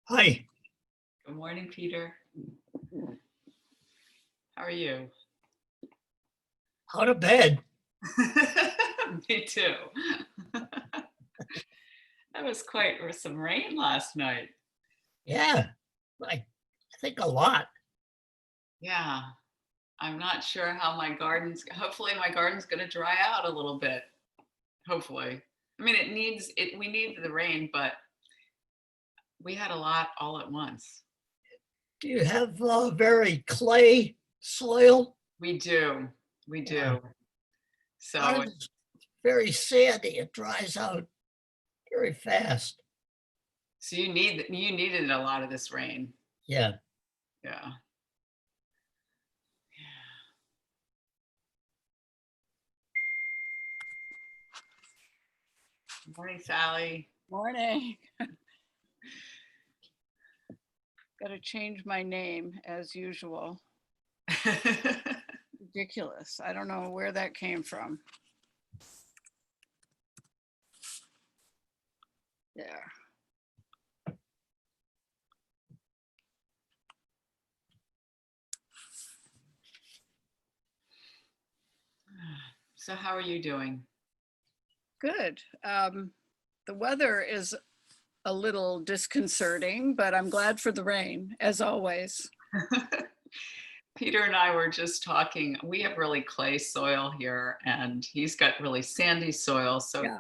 Hi. Good morning, Peter. How are you? Out of bed. Me too. That was quite some rain last night. Yeah, I think a lot. Yeah, I'm not sure how hopefully my garden's going to dry out a little bit. Hopefully. I mean, we need the rain, but we had a lot all at once. Do you have very clay soil? We do. Yeah. So Ours is very sandy. It dries out very fast. so you needed a lot of this rain. Yeah. Yeah. Good morning, Sally. Morning. Got to change my name as usual. Ridiculous. I don't know where that came from. There. So how are you doing? Good. The weather is a little disconcerting, but I'm glad for the rain, as always. Peter and I were just talking. We have really clay soil here, and he's got really sandy soil. So Yeah.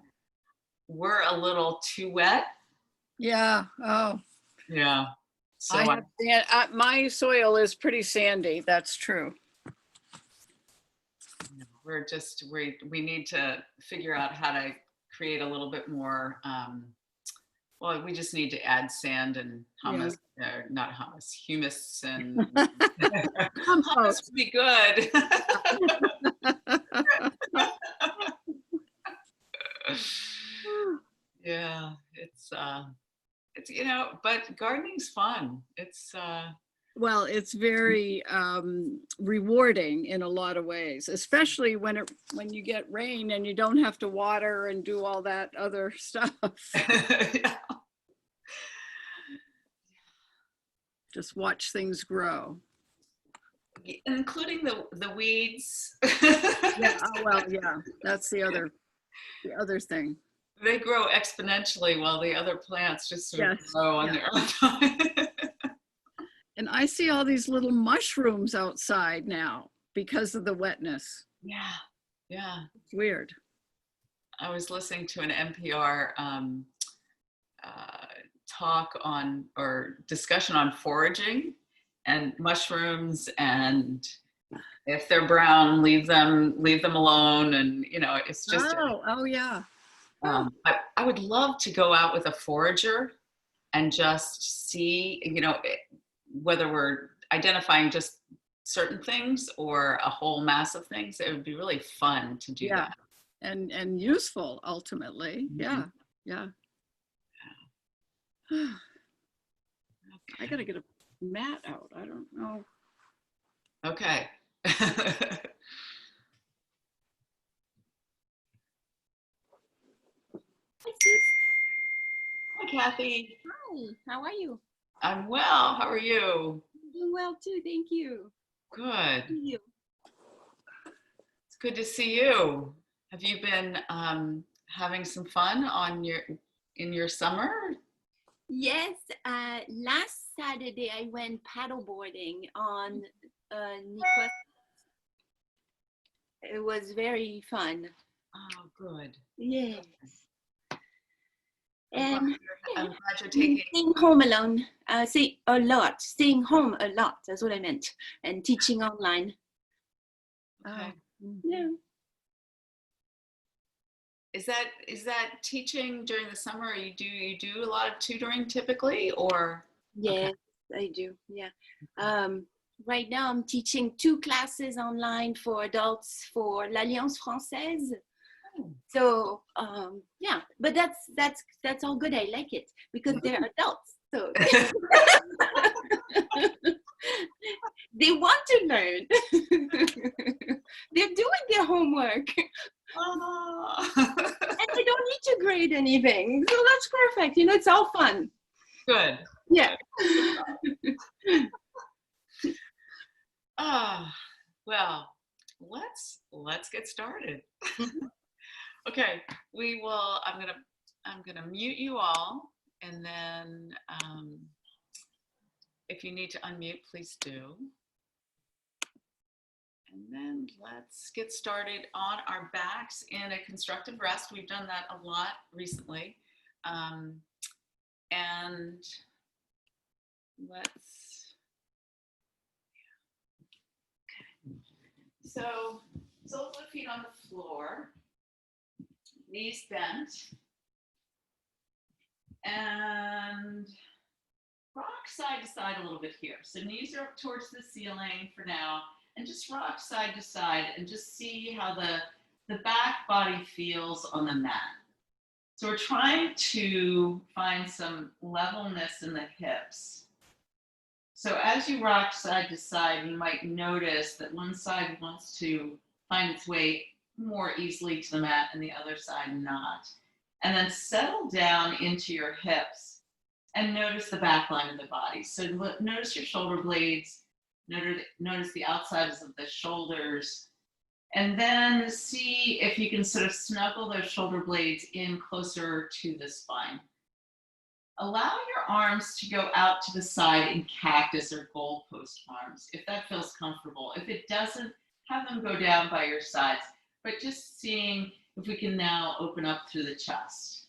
we're a little too wet. Yeah. Oh, Yeah. So my soil is pretty sandy. That's true. we need to figure out how to create a little bit more. Well, we just need to add sand and humus, not humus, humus and humus would be good. Yeah, it's but gardening's fun. Well, it's very rewarding in a lot of ways, especially when you get rain and you don't have to water and do all that other stuff. Yeah. Just watch things grow. Including the weeds. Yeah, well, yeah, that's the other thing. They grow exponentially while the other plants just sort of grow on their own time. And I see all these little mushrooms outside now because of the wetness. Yeah, yeah. It's weird. I was listening to an NPR talk or discussion on foraging and mushrooms, and if they're brown, leave them alone. And it's just yeah. I would love to go out with a forager and just see, whether we're identifying just certain things or a whole mass of things. It would be really fun to do that. And useful ultimately. Mm-hmm. Yeah. I gotta get a mat out. I don't know. Okay. Hi, Kathy. Hi, how are you? I'm well. How are you? Doing well too, thank you. Good. Thank you. It's good to see you. Have you been having some fun in your summer? Yes, last Saturday I went paddleboarding on Nicosia. It was very fun. Oh, good. Yes. I'm glad you're taking. Staying home alone. Staying home a lot. That's what I meant. And teaching online. Okay. Yeah. Is that teaching during the summer? Or you do a lot of tutoring typically, or? Yes, okay. I do. Yeah. Right now I'm teaching 2 classes online for adults for l'Alliance Française. So yeah, but that's all good. I like it because they're adults, so they want to learn. They're doing their homework. Oh. And they don't need to grade anything, so that's perfect. It's all fun. Good. Yeah. Well, let's get started. Okay, I'm gonna mute you all, and then if you need to unmute, please do. And then let's get started on our backs in a constructive rest. We've done that a lot recently. And let's, okay. So soles of the feet on the floor, knees bent, and rock side to side a little bit here. So knees are up towards the ceiling for now, and just rock side to side and just see how the back body feels on the mat. So we're trying to find some levelness in the hips. So as you rock side to side, you might notice that one side wants to find its way more easily to the mat and the other side not. And then settle down into your hips and notice the back line of the body. So notice your shoulder blades, notice the outsides of the shoulders, and then see if you can sort of snuggle those shoulder blades in closer to the spine. Allow your arms to go out to the side in cactus or goalpost arms, if that feels comfortable. If it doesn't, have them go down by your sides, but just seeing if we can now open up through the chest.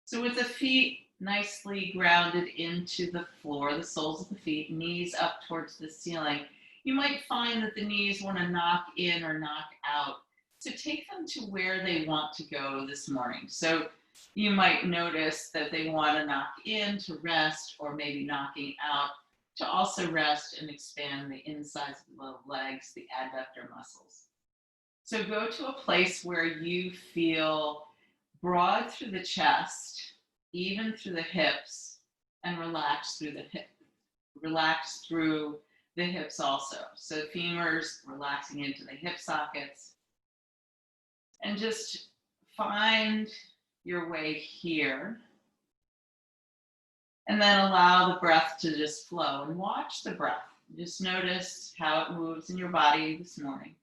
So with the feet nicely grounded into the floor, the soles of the feet, knees up towards the ceiling, you might find that the knees want to knock in or knock out. So take them to where they want to go this morning. So you might notice that they want to knock in to rest, or maybe knocking out to also rest and expand the insides of the legs, the adductor muscles. So go to a place where you feel broad through the chest, even through the hips, and relax through the hip. Relax through the hips also. So femurs relaxing into the hip sockets. And just find your way here. And then allow the breath to just flow and watch the breath. Just notice how it moves in your body this morning.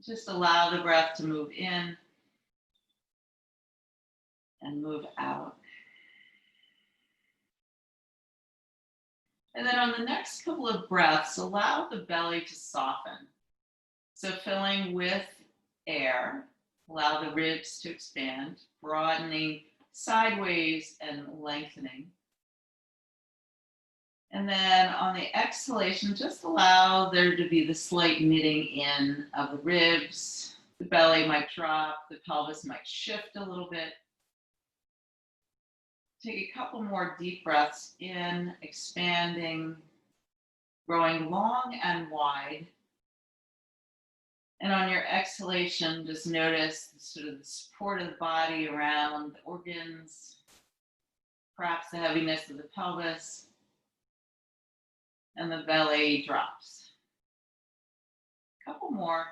Just allow the breath to move in and move out. And then on the next couple of breaths, allow the belly to soften. So filling with air, allow the ribs to expand, broadening sideways and lengthening. And then on the exhalation, just allow there to be the slight knitting in of the ribs. The belly might drop, the pelvis might shift a little bit. Take a couple more deep breaths in, expanding, growing long and wide. And on your exhalation, just notice sort of the support of the body around the organs, perhaps the heaviness of the pelvis, and the belly drops. A couple more.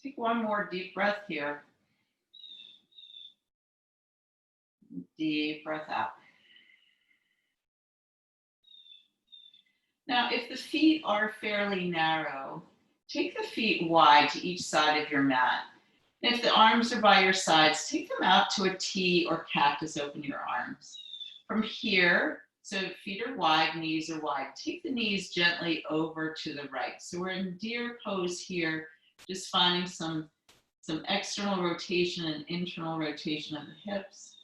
Take one more deep breath here. Deep breath out. Now, if the feet are fairly narrow, take the feet wide to each side of your mat. And if the arms are by your sides, take them out to a T or cactus, open your arms. From here, so feet are wide, knees are wide. Take the knees gently over to the right. So we're in deer pose here, just finding some external rotation and internal rotation of the hips.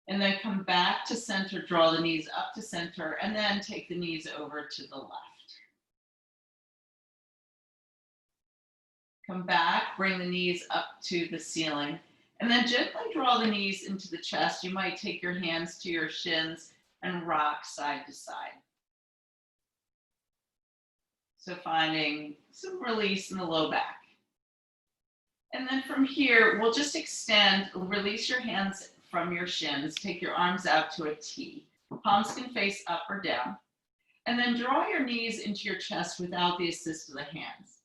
And then come back to center, draw the knees up to center, and then take the knees over to the left. Come back, bring the knees up to the ceiling, and then gently draw the knees into the chest. You might take your hands to your shins and rock side to side. So finding some release in the low back. And then from here, we'll just extend, release your hands from your shins. Take your arms out to a T. Palms can face up or down. And then draw your knees into your chest without the assist of the hands.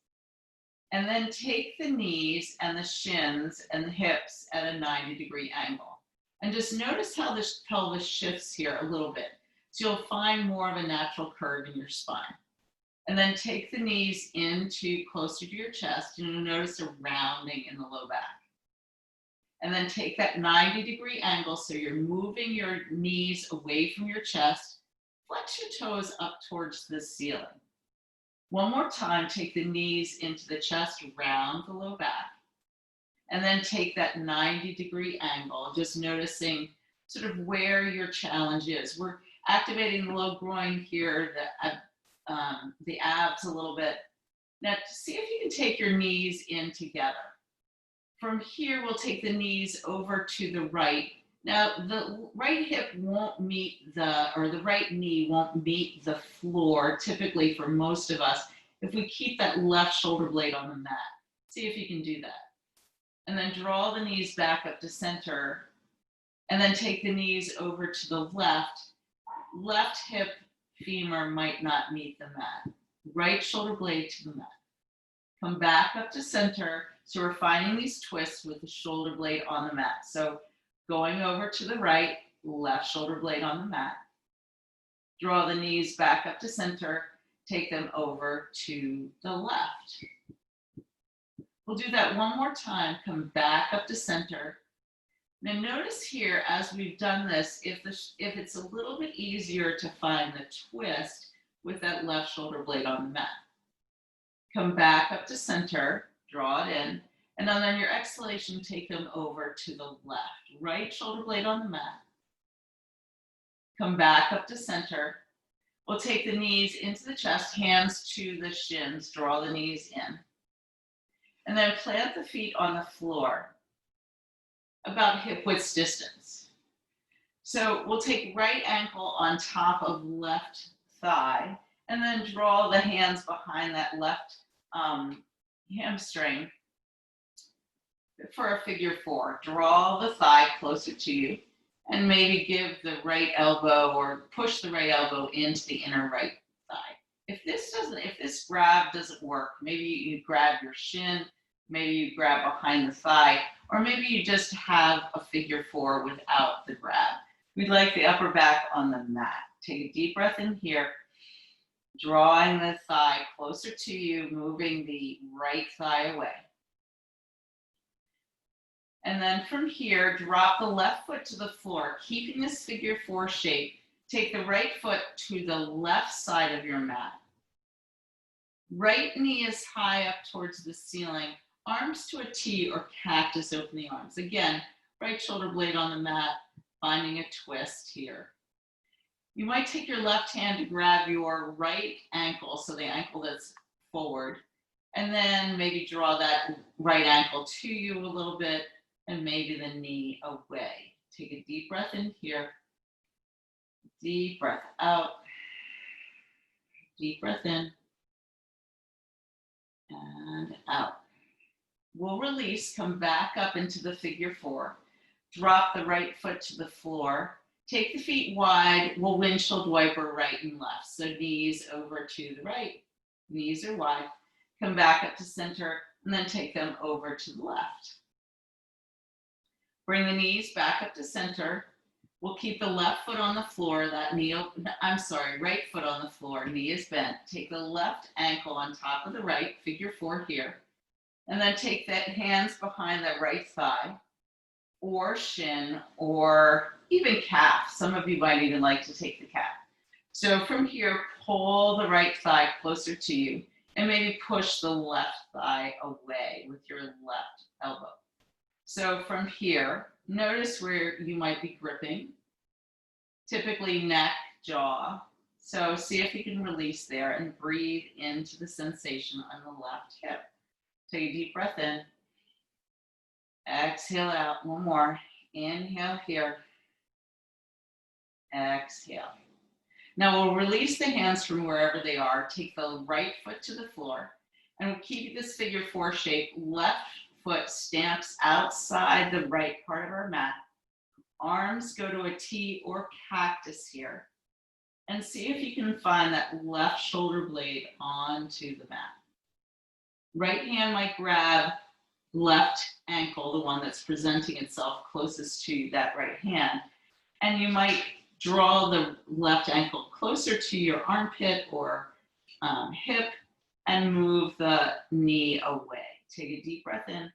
And then take the knees and the shins and the hips at a 90-degree angle. And just notice how the pelvis shifts here a little bit. So you'll find more of a natural curve in your spine. And then take the knees into closer to your chest, and you'll notice a rounding in the low back. And then take that 90-degree angle, so you're moving your knees away from your chest. Flex your toes up towards the ceiling. One more time, take the knees into the chest, round the low back. And then take that 90-degree angle, just noticing sort of where your challenge is. We're activating the low groin here, the abs a little bit. Now, see if you can take your knees in together. From here, we'll take the knees over to the right. Now, the right hip won't meet the right knee won't meet the floor, typically for most of us, if we keep that left shoulder blade on the mat. See if you can do that. And then draw the knees back up to center, and then take the knees over to the left. Left hip femur might not meet the mat. Right shoulder blade to the mat. Come back up to center. So we're finding these twists with the shoulder blade on the mat. So going over to the right, left shoulder blade on the mat. Draw the knees back up to center. Take them over to the left. We'll do that one more time. Come back up to center. Now notice here, as we've done this, if it's a little bit easier to find the twist with that left shoulder blade on the mat. Come back up to center, draw it in, and then on your exhalation, take them over to the left. Right shoulder blade on the mat. Come back up to center. We'll take the knees into the chest, hands to the shins, draw the knees in. And then plant the feet on the floor, about hip width distance. So we'll take right ankle on top of left thigh, and then draw the hands behind that left hamstring for a figure four. Draw the thigh closer to you, and maybe give the right elbow or push the right elbow into the inner right thigh. If this grab doesn't work, maybe you grab your shin, maybe you grab behind the thigh, or maybe you just have a figure four without the grab. We'd like the upper back on the mat. Take a deep breath in here, drawing the thigh closer to you, moving the right thigh away. And then from here, drop the left foot to the floor, keeping this figure four shape. Take the right foot to the left side of your mat. Right knee is high up towards the ceiling. Arms to a T or cactus, open the arms. Again, right shoulder blade on the mat, finding a twist here. You might take your left hand to grab your right ankle, so the ankle that's forward, and then maybe draw that right ankle to you a little bit, and maybe the knee away. Take a deep breath in here, deep breath out, deep breath in, and out. We'll release, come back up into the figure four, drop the right foot to the floor, take the feet wide, we'll windshield wiper right and left. So knees over to the right, knees are wide, come back up to center, and then take them over to the left. Bring the knees back up to center. We'll keep the left foot on the floor, right foot on the floor, knee is bent. Take the left ankle on top of the right, figure four here. And then take the hands behind the right thigh or shin or even calf. Some of you might even like to take the calf. So from here, pull the right thigh closer to you and maybe push the left thigh away with your left elbow. So from here, notice where you might be gripping, typically neck, jaw. So see if you can release there and breathe into the sensation on the left hip. Take a deep breath in. Exhale out. One more. Inhale here. Exhale. Now we'll release the hands from wherever they are. Take the right foot to the floor. And we'll keep this figure four shape. Left foot stamps outside the right part of our mat. arms go to a T or cactus here. And see if you can find that left shoulder blade onto the mat. Right hand might grab left ankle, the one that's presenting itself closest to that right hand. And you might draw the left ankle closer to your armpit or hip and move the knee away. Take a deep breath in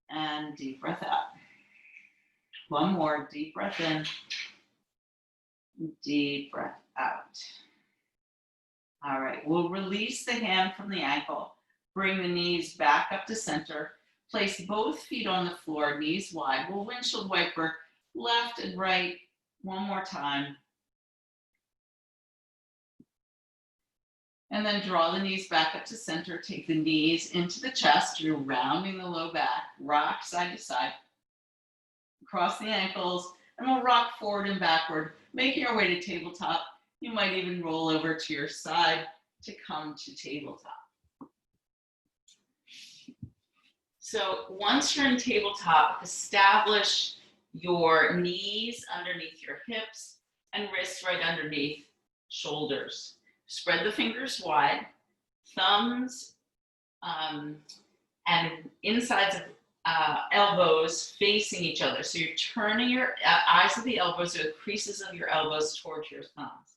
and deep breath out. One more, deep breath in, deep breath out. All right, we'll release the hand from the ankle. Bring the knees back up to center. Place both feet on the floor, knees wide. We'll windshield wiper left and right one more time. And then draw the knees back up to center. Take the knees into the chest. You're rounding the low back. Rock side to side. Cross the ankles, and we'll rock forward and backward, making our way to tabletop. You might even roll over to your side to come to tabletop. So once you're in tabletop, establish your knees underneath your hips and wrists right underneath shoulders. Spread the fingers wide, thumbs and insides of elbows facing each other. So you're turning your eyes of the elbows or the creases of your elbows towards your thumbs.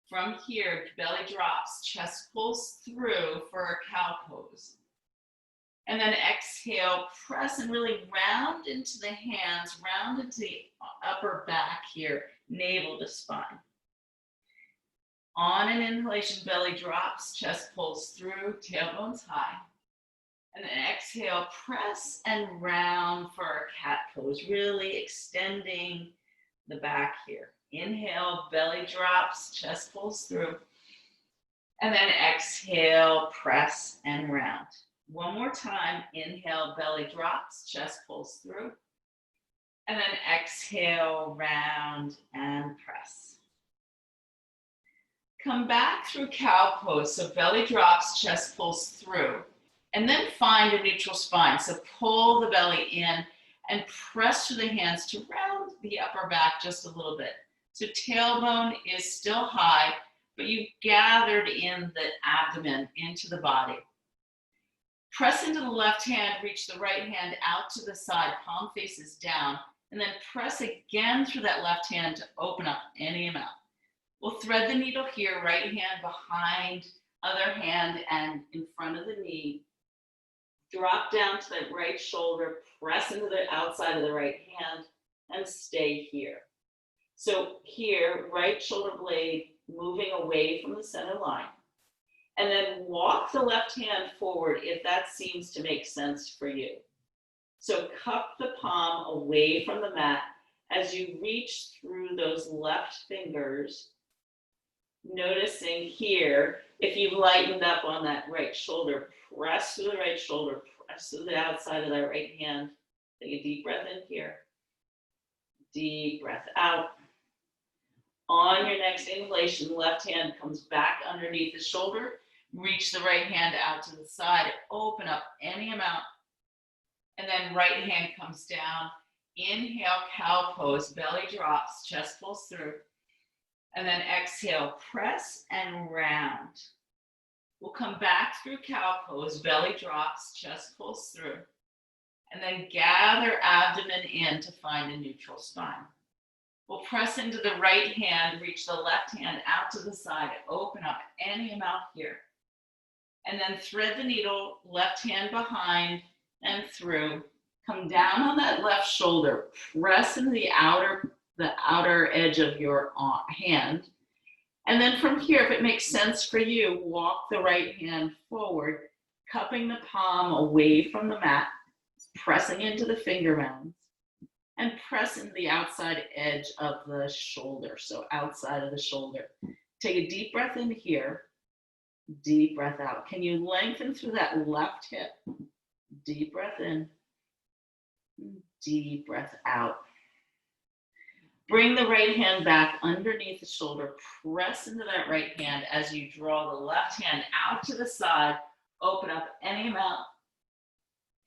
From here, belly drops, chest pulls through for a cow pose. And then exhale, press and really round into the hands, round into the upper back here, navel to spine. On an inhalation, belly drops, chest pulls through, tailbones high. And then exhale, press and round for our cat pose, really extending the back here. Inhale, belly drops, chest pulls through. And then exhale, press and round. One more time, inhale, belly drops, chest pulls through. And then exhale, round and press. Come back through cow pose, so belly drops, chest pulls through. And then find a neutral spine. So pull the belly in and press through the hands to round the upper back just a little bit. So tailbone is still high, but you've gathered in the abdomen into the body. Press into the left hand, reach the right hand out to the side, palm faces down, and then press again through that left hand to open up any amount. We'll thread the needle here, right hand behind, other hand and in front of the knee. Drop down to the right shoulder, press into the outside of the right hand, and stay here. So here, right shoulder blade moving away from the center line. And then walk the left hand forward if that seems to make sense for you. So cup the palm away from the mat as you reach through those left fingers, noticing here, if you've lightened up on that right shoulder, press through the right shoulder, press through the outside of that right hand. Take a deep breath in here. Deep breath out. On your next inhalation, left hand comes back underneath the shoulder. Reach the right hand out to the side. Open up any amount. And then right hand comes down. Inhale, cow pose. Belly drops, chest pulls through. And then exhale, press and round. We'll come back through cow pose. Belly drops, chest pulls through. And then gather abdomen in to find a neutral spine. We'll press into the right hand, reach the left hand out to the side, open up any amount here. And then thread the needle, left hand behind and through. Come down on that left shoulder, press into the outer edge of your hand. And then from here, if it makes sense for you, walk the right hand forward, cupping the palm away from the mat, pressing into the finger mounds. And press into the outside edge of the shoulder, so outside of the shoulder. Take a deep breath in here, deep breath out. Can you lengthen through that left hip? Deep breath in, deep breath out. Bring the right hand back underneath the shoulder, press into that right hand as you draw the left hand out to the side, open up any amount.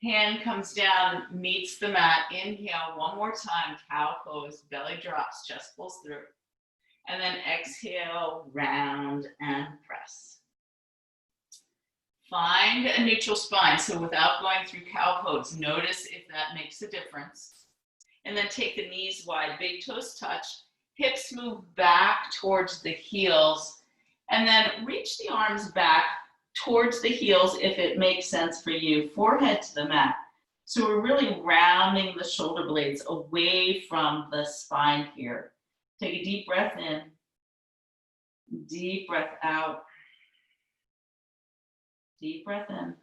Hand comes down, meets the mat. Inhale one more time, cow pose, belly drops, chest pulls through. And then exhale, round and press. Find a neutral spine. So without going through cow pose, notice if that makes a difference. And then take the knees wide, big toes touch, hips move back towards the heels, and then reach the arms back towards the heels if it makes sense for you, forehead to the mat. So we're really rounding the shoulder blades away from the spine here. Take a deep breath in, deep breath out, deep breath in,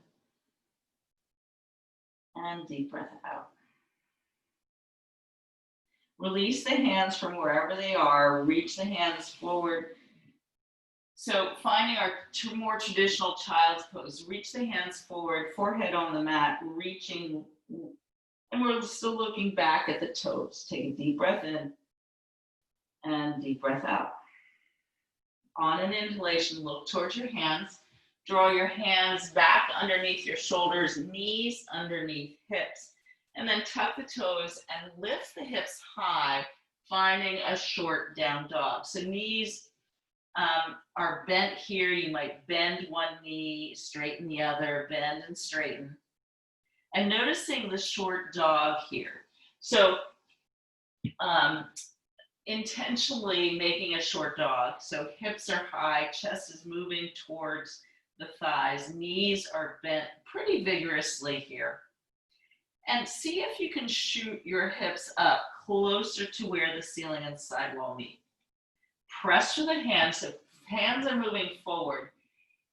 and deep breath out. Release the hands from wherever they are, reach the hands forward. So finding our more traditional child's pose, reach the hands forward, forehead on the mat, reaching, and we're still looking back at the toes. Take a deep breath in and deep breath out. On an inhalation, look towards your hands. Draw your hands back underneath your shoulders, knees underneath hips, and then tuck the toes and lift the hips high, finding a short down dog. So knees are bent here. You might bend one knee, straighten the other, bend and straighten. And noticing the short dog here. So intentionally making a short dog. So hips are high, chest is moving towards the thighs, knees are bent pretty vigorously here. And see if you can shoot your hips up closer to where the ceiling and sidewall meet. Press through the hands, so hands are moving forward.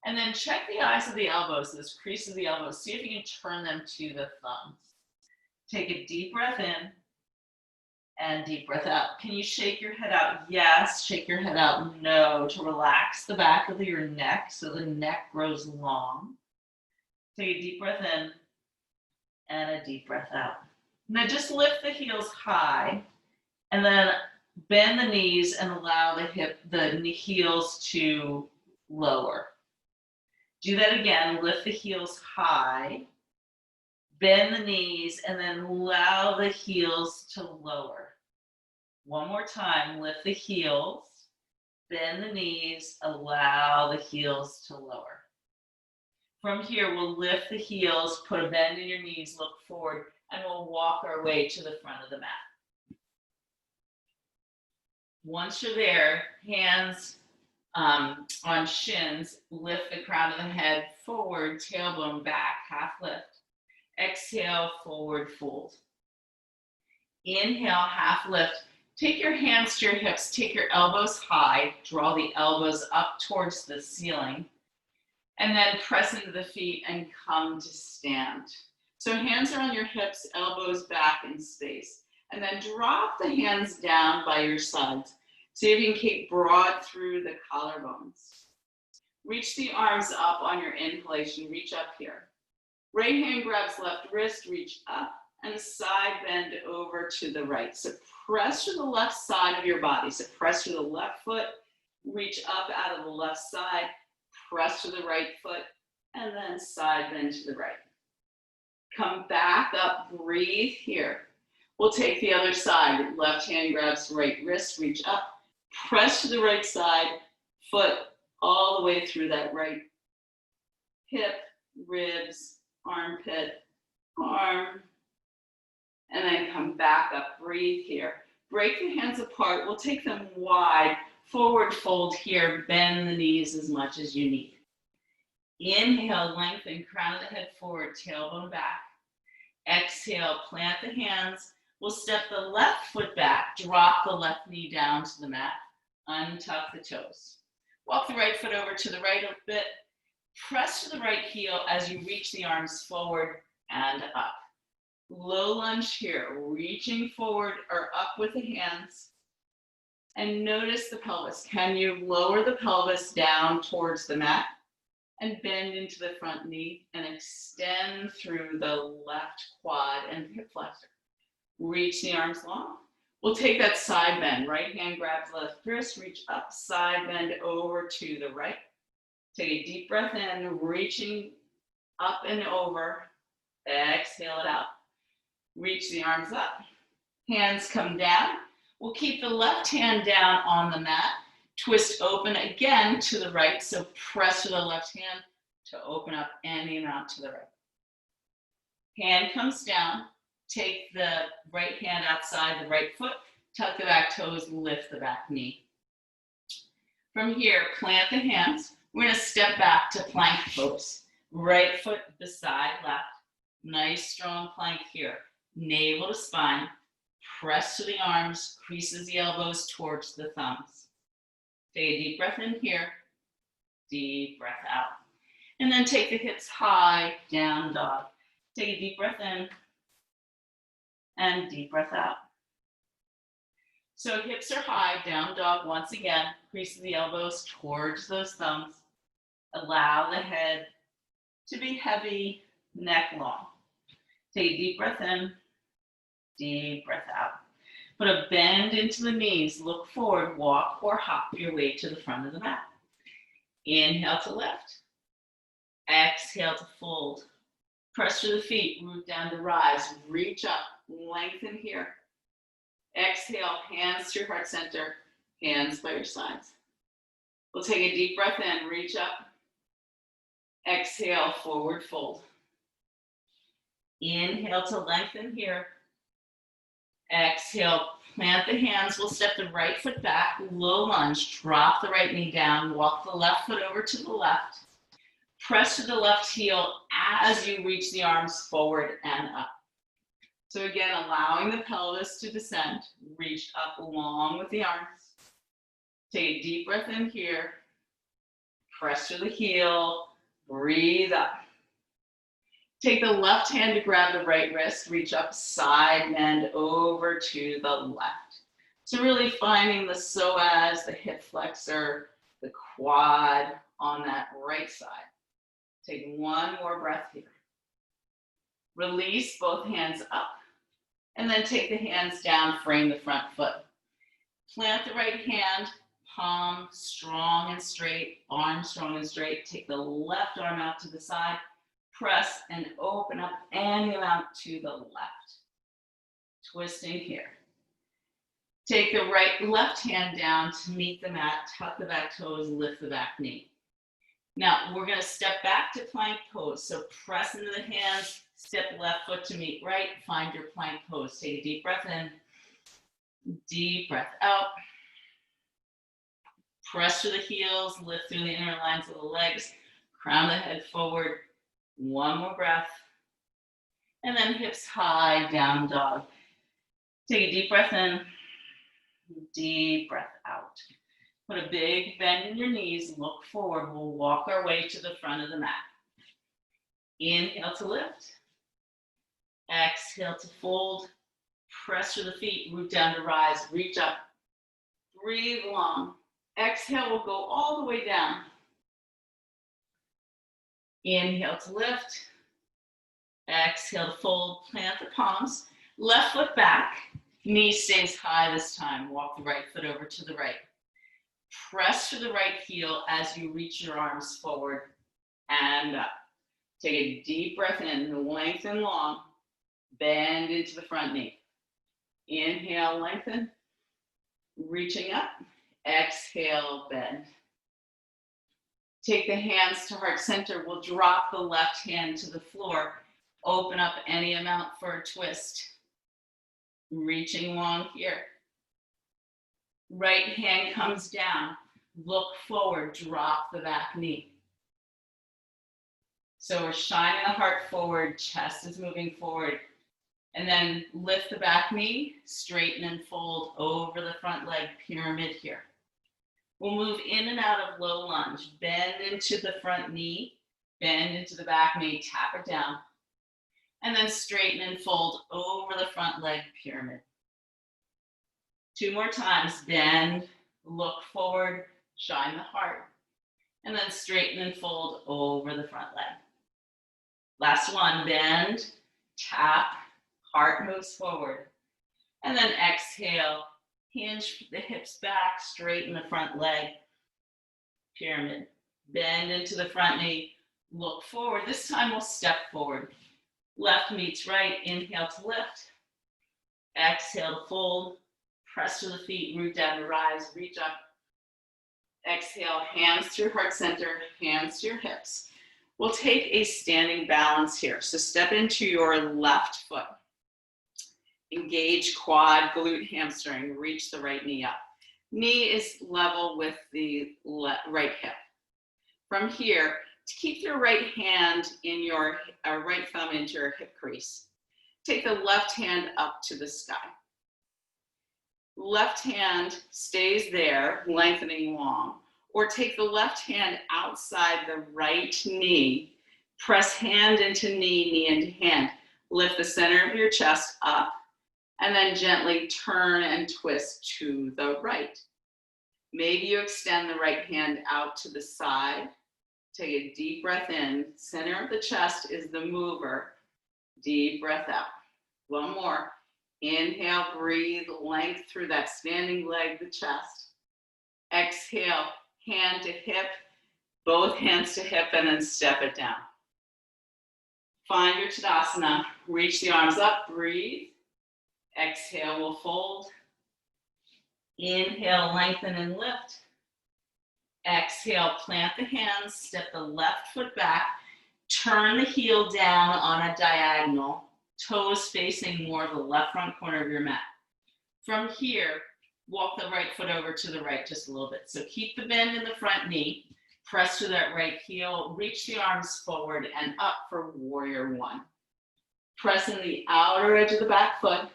And then check the eyes of the elbows, this crease of the elbows. See if you can turn them to the thumbs. Take a deep breath in and deep breath out. Can you shake your head out? Yes. Shake your head out? No. To relax the back of your neck so the neck grows long. Take a deep breath in and a deep breath out. Now just lift the heels high and then bend the knees and allow the heels to lower. Do that again. Lift the heels high, bend the knees, and then allow the heels to lower. One more time. Lift the heels, bend the knees, allow the heels to lower. From here, we'll lift the heels, put a bend in your knees, look forward, and we'll walk our way to the front of the mat. Once you're there, hands on shins, lift the crown of the head forward, tailbone back, half lift. Exhale, forward fold. Inhale, half lift. Take your hands to your hips, take your elbows high, draw the elbows up towards the ceiling, and then press into the feet and come to stand. So hands are on your hips, elbows back in space. And then drop the hands down by your sides. See if you can keep broad through the collarbones. Reach the arms up on your inhalation, reach up here. Right hand grabs left wrist, reach up, and side bend over to the right. So press to the left side of your body. So press to the left foot, reach up out of the left side, press to the right foot, and then side bend to the right. Come back up, breathe here. We'll take the other side. Left hand grabs right wrist, reach up, press to the right side, foot all the way through that right hip, ribs, armpit, arm, and then come back up, breathe here. Break the hands apart, we'll take them wide, forward fold here, bend the knees as much as you need. Inhale, lengthen, crown of the head forward, tailbone back. Exhale, plant the hands. We'll step the left foot back, drop the left knee down to the mat, untuck the toes. Walk the right foot over to the right a bit. Press to the right heel as you reach the arms forward and up. Low lunge here, reaching forward or up with the hands. And notice the pelvis. Can you lower the pelvis down towards the mat and bend into the front knee and extend through the left quad and hip flexor. Reach the arms long. We'll take that side bend. Right hand grabs left wrist, reach up, side bend over to the right. Take a deep breath in, reaching up and over. Exhale it out. Reach the arms up. Hands come down. We'll keep the left hand down on the mat. Twist open again to the right. So press with the left hand to open up any amount to the right. Hand comes down. Take the right hand outside the right foot. Tuck the back toes, lift the back knee. From here, plant the hands. We're going to step back to plank pose. Right foot beside left. Nice strong plank here. Navel to spine. Press to the arms, creases the elbows towards the thumbs. Take a deep breath in here. Deep breath out. And then take the hips high, down dog. Take a deep breath in. And deep breath out. So hips are high, down dog once again. Crease the elbows towards those thumbs. Allow the head to be heavy, neck long. Take a deep breath in, deep breath out. Put a bend into the knees. Look forward, walk or hop your way to the front of the mat. Inhale to lift. Exhale to fold. Press through the feet, root down to rise. Reach up, lengthen here. Exhale, hands to your heart center, hands by your sides. We'll take a deep breath in, reach up. Exhale, forward fold. Inhale to lengthen here. Exhale, plant the hands. We'll step the right foot back, low lunge, drop the right knee down, walk the left foot over to the left. Press to the left heel as you reach the arms forward and up. So again, allowing the pelvis to descend, reach up along with the arms. Take a deep breath in here. Press to the heel, breathe up. Take the left hand to grab the right wrist, reach up, side bend over to the left. So really finding the psoas, the hip flexor, the quad on that right side. Take one more breath here. Release both hands up, and then take the hands down, frame the front foot. Plant the right hand, palm strong and straight, arm strong and straight. Take the left arm out to the side. Press and open up any amount to the left. Twisting here. Take the left hand down to meet the mat, tuck the back toes, lift the back knee. Now we're going to step back to plank pose. So press into the hands, step left foot to meet right, find your plank pose. Take a deep breath in, deep breath out. Press to the heels, lift through the inner lines of the legs, crown the head forward. One more breath. And then hips high, down dog. Take a deep breath in, deep breath out. Put a big bend in your knees, look forward. We'll walk our way to the front of the mat. Inhale to lift. Exhale to fold. Press through the feet, root down to rise, reach up. Breathe long. Exhale, we'll go all the way down. Inhale to lift. Exhale to fold, plant the palms. Left foot back, knee stays high this time. Walk the right foot over to the right. Press to the right heel as you reach your arms forward and up. Take a deep breath in, lengthen long. Bend into the front knee. Inhale, lengthen. Reaching up. Exhale, bend. Take the hands to heart center. We'll drop the left hand to the floor. Open up any amount for a twist. Reaching long here. Right hand comes down. Look forward, drop the back knee. So we're shining the heart forward, chest is moving forward. And then lift the back knee, straighten and fold over the front leg, pyramid here. We'll move in and out of low lunge. Bend into the front knee, bend into the back knee, tap it down. And then straighten and fold over the front leg, pyramid. Two more times, bend, look forward, shine the heart. And then straighten and fold over the front leg. Last one, bend, tap, heart moves forward. And then exhale. Hinge the hips back, straighten the front leg, pyramid. Bend into the front knee, look forward. This time we'll step forward. Left meets right, inhale to lift. Exhale to fold. Press to the feet, root down to rise, reach up. Exhale, hands to your heart center, hands to your hips. We'll take a standing balance here. So step into your left foot. Engage quad, glute, hamstring, reach the right knee up. Knee is level with the right hip. From here, to keep your right hand in your right thumb into your hip crease. Take the left hand up to the sky. Left hand stays there, lengthening long. Or take the left hand outside the right knee. Press hand into knee, knee into hand. Lift the center of your chest up. And then gently turn and twist to the right. Maybe you extend the right hand out to the side. Take a deep breath in. Center of the chest is the mover. Deep breath out. One more. Inhale, breathe, length through that standing leg, the chest. Exhale, hand to hip, both hands to hip, and then step it down. Find your Tadasana. Reach the arms up, breathe. Exhale, we'll fold. Inhale, lengthen and lift. Exhale, plant the hands, step the left foot back, turn the heel down on a diagonal, toes facing more the left front corner of your mat. From here, walk the right foot over to the right just a little bit. So keep the bend in the front knee, press to that right heel, reach the arms forward and up for warrior one. Press in the outer edge of the back foot,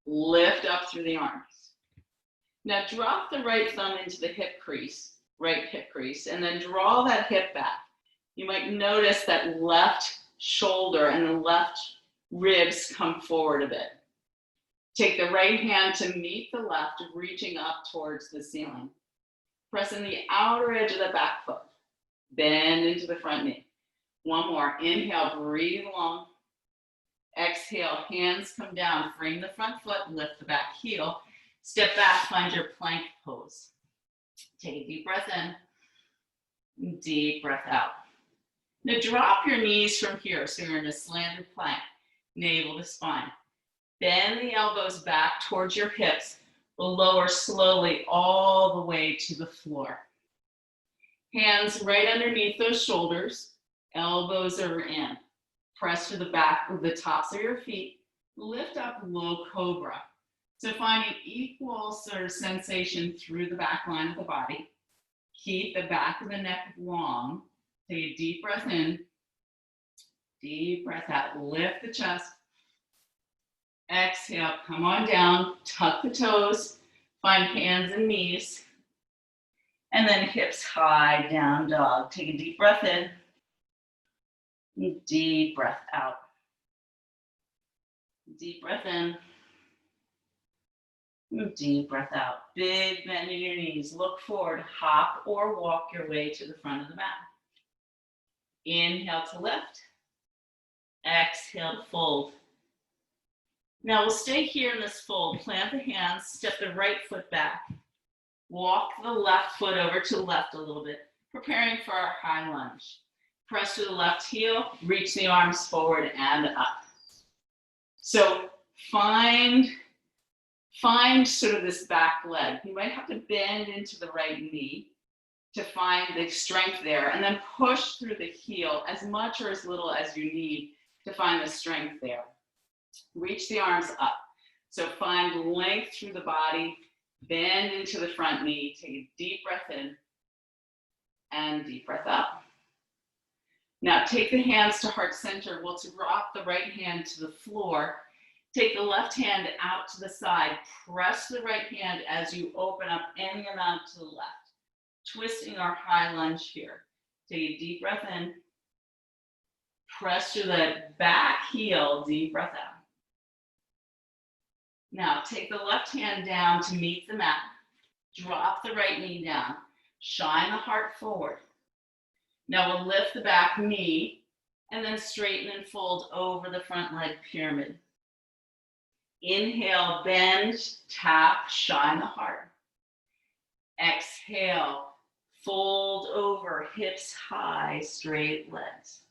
lift up through the arms. Now drop the right thumb into the hip crease, right hip crease, and then draw that hip back. You might notice that left shoulder and the left ribs come forward a bit. Take the right hand to meet the left, reaching up towards the ceiling. Press in the outer edge of the back foot. Bend into the front knee. One more. Inhale, breathe long. Exhale, hands come down. Frame the front foot, lift the back heel. Step back, find your plank pose. Take a deep breath in. Deep breath out. Now drop your knees from here. So you're in a slanted plank, navel to spine. Bend the elbows back towards your hips. Lower slowly all the way to the floor. Hands right underneath those shoulders. Elbows are in. Press to the back of the tops of your feet. Lift up, low cobra. So finding equal sort of sensation through the back line of the body. Keep the back of the neck long. Take a deep breath in. Deep breath out. Lift the chest. Exhale, come on down. Tuck the toes. Find hands and knees. And then hips high, down dog. Take a deep breath in. Deep breath out. Deep breath in. Deep breath out. Big bend in your knees. Look forward. Hop or walk your way to the front of the mat. Inhale to lift. Exhale to fold. Now we'll stay here in this fold. Plant the hands. Step the right foot back. Walk the left foot over to the left a little bit, preparing for our high lunge. Press to the left heel. Reach the arms forward and up. So find sort of this back leg. You might have to bend into the right knee to find the strength there, and then push through the heel as much or as little as you need to find the strength there. Reach the arms up. So find length through the body, bend into the front knee, take a deep breath in, and deep breath out. Now take the hands to heart center. We'll drop the right hand to the floor. Take the left hand out to the side. Press the right hand as you open up any amount to the left. Twisting our high lunge here. Take a deep breath in. Press to the back heel, deep breath out. Now take the left hand down to meet the mat. Drop the right knee down. Shine the heart forward. Now we'll lift the back knee and then straighten and fold over the front leg pyramid. Inhale, bend, tap, shine the heart. Exhale, fold over, hips high, straight legs.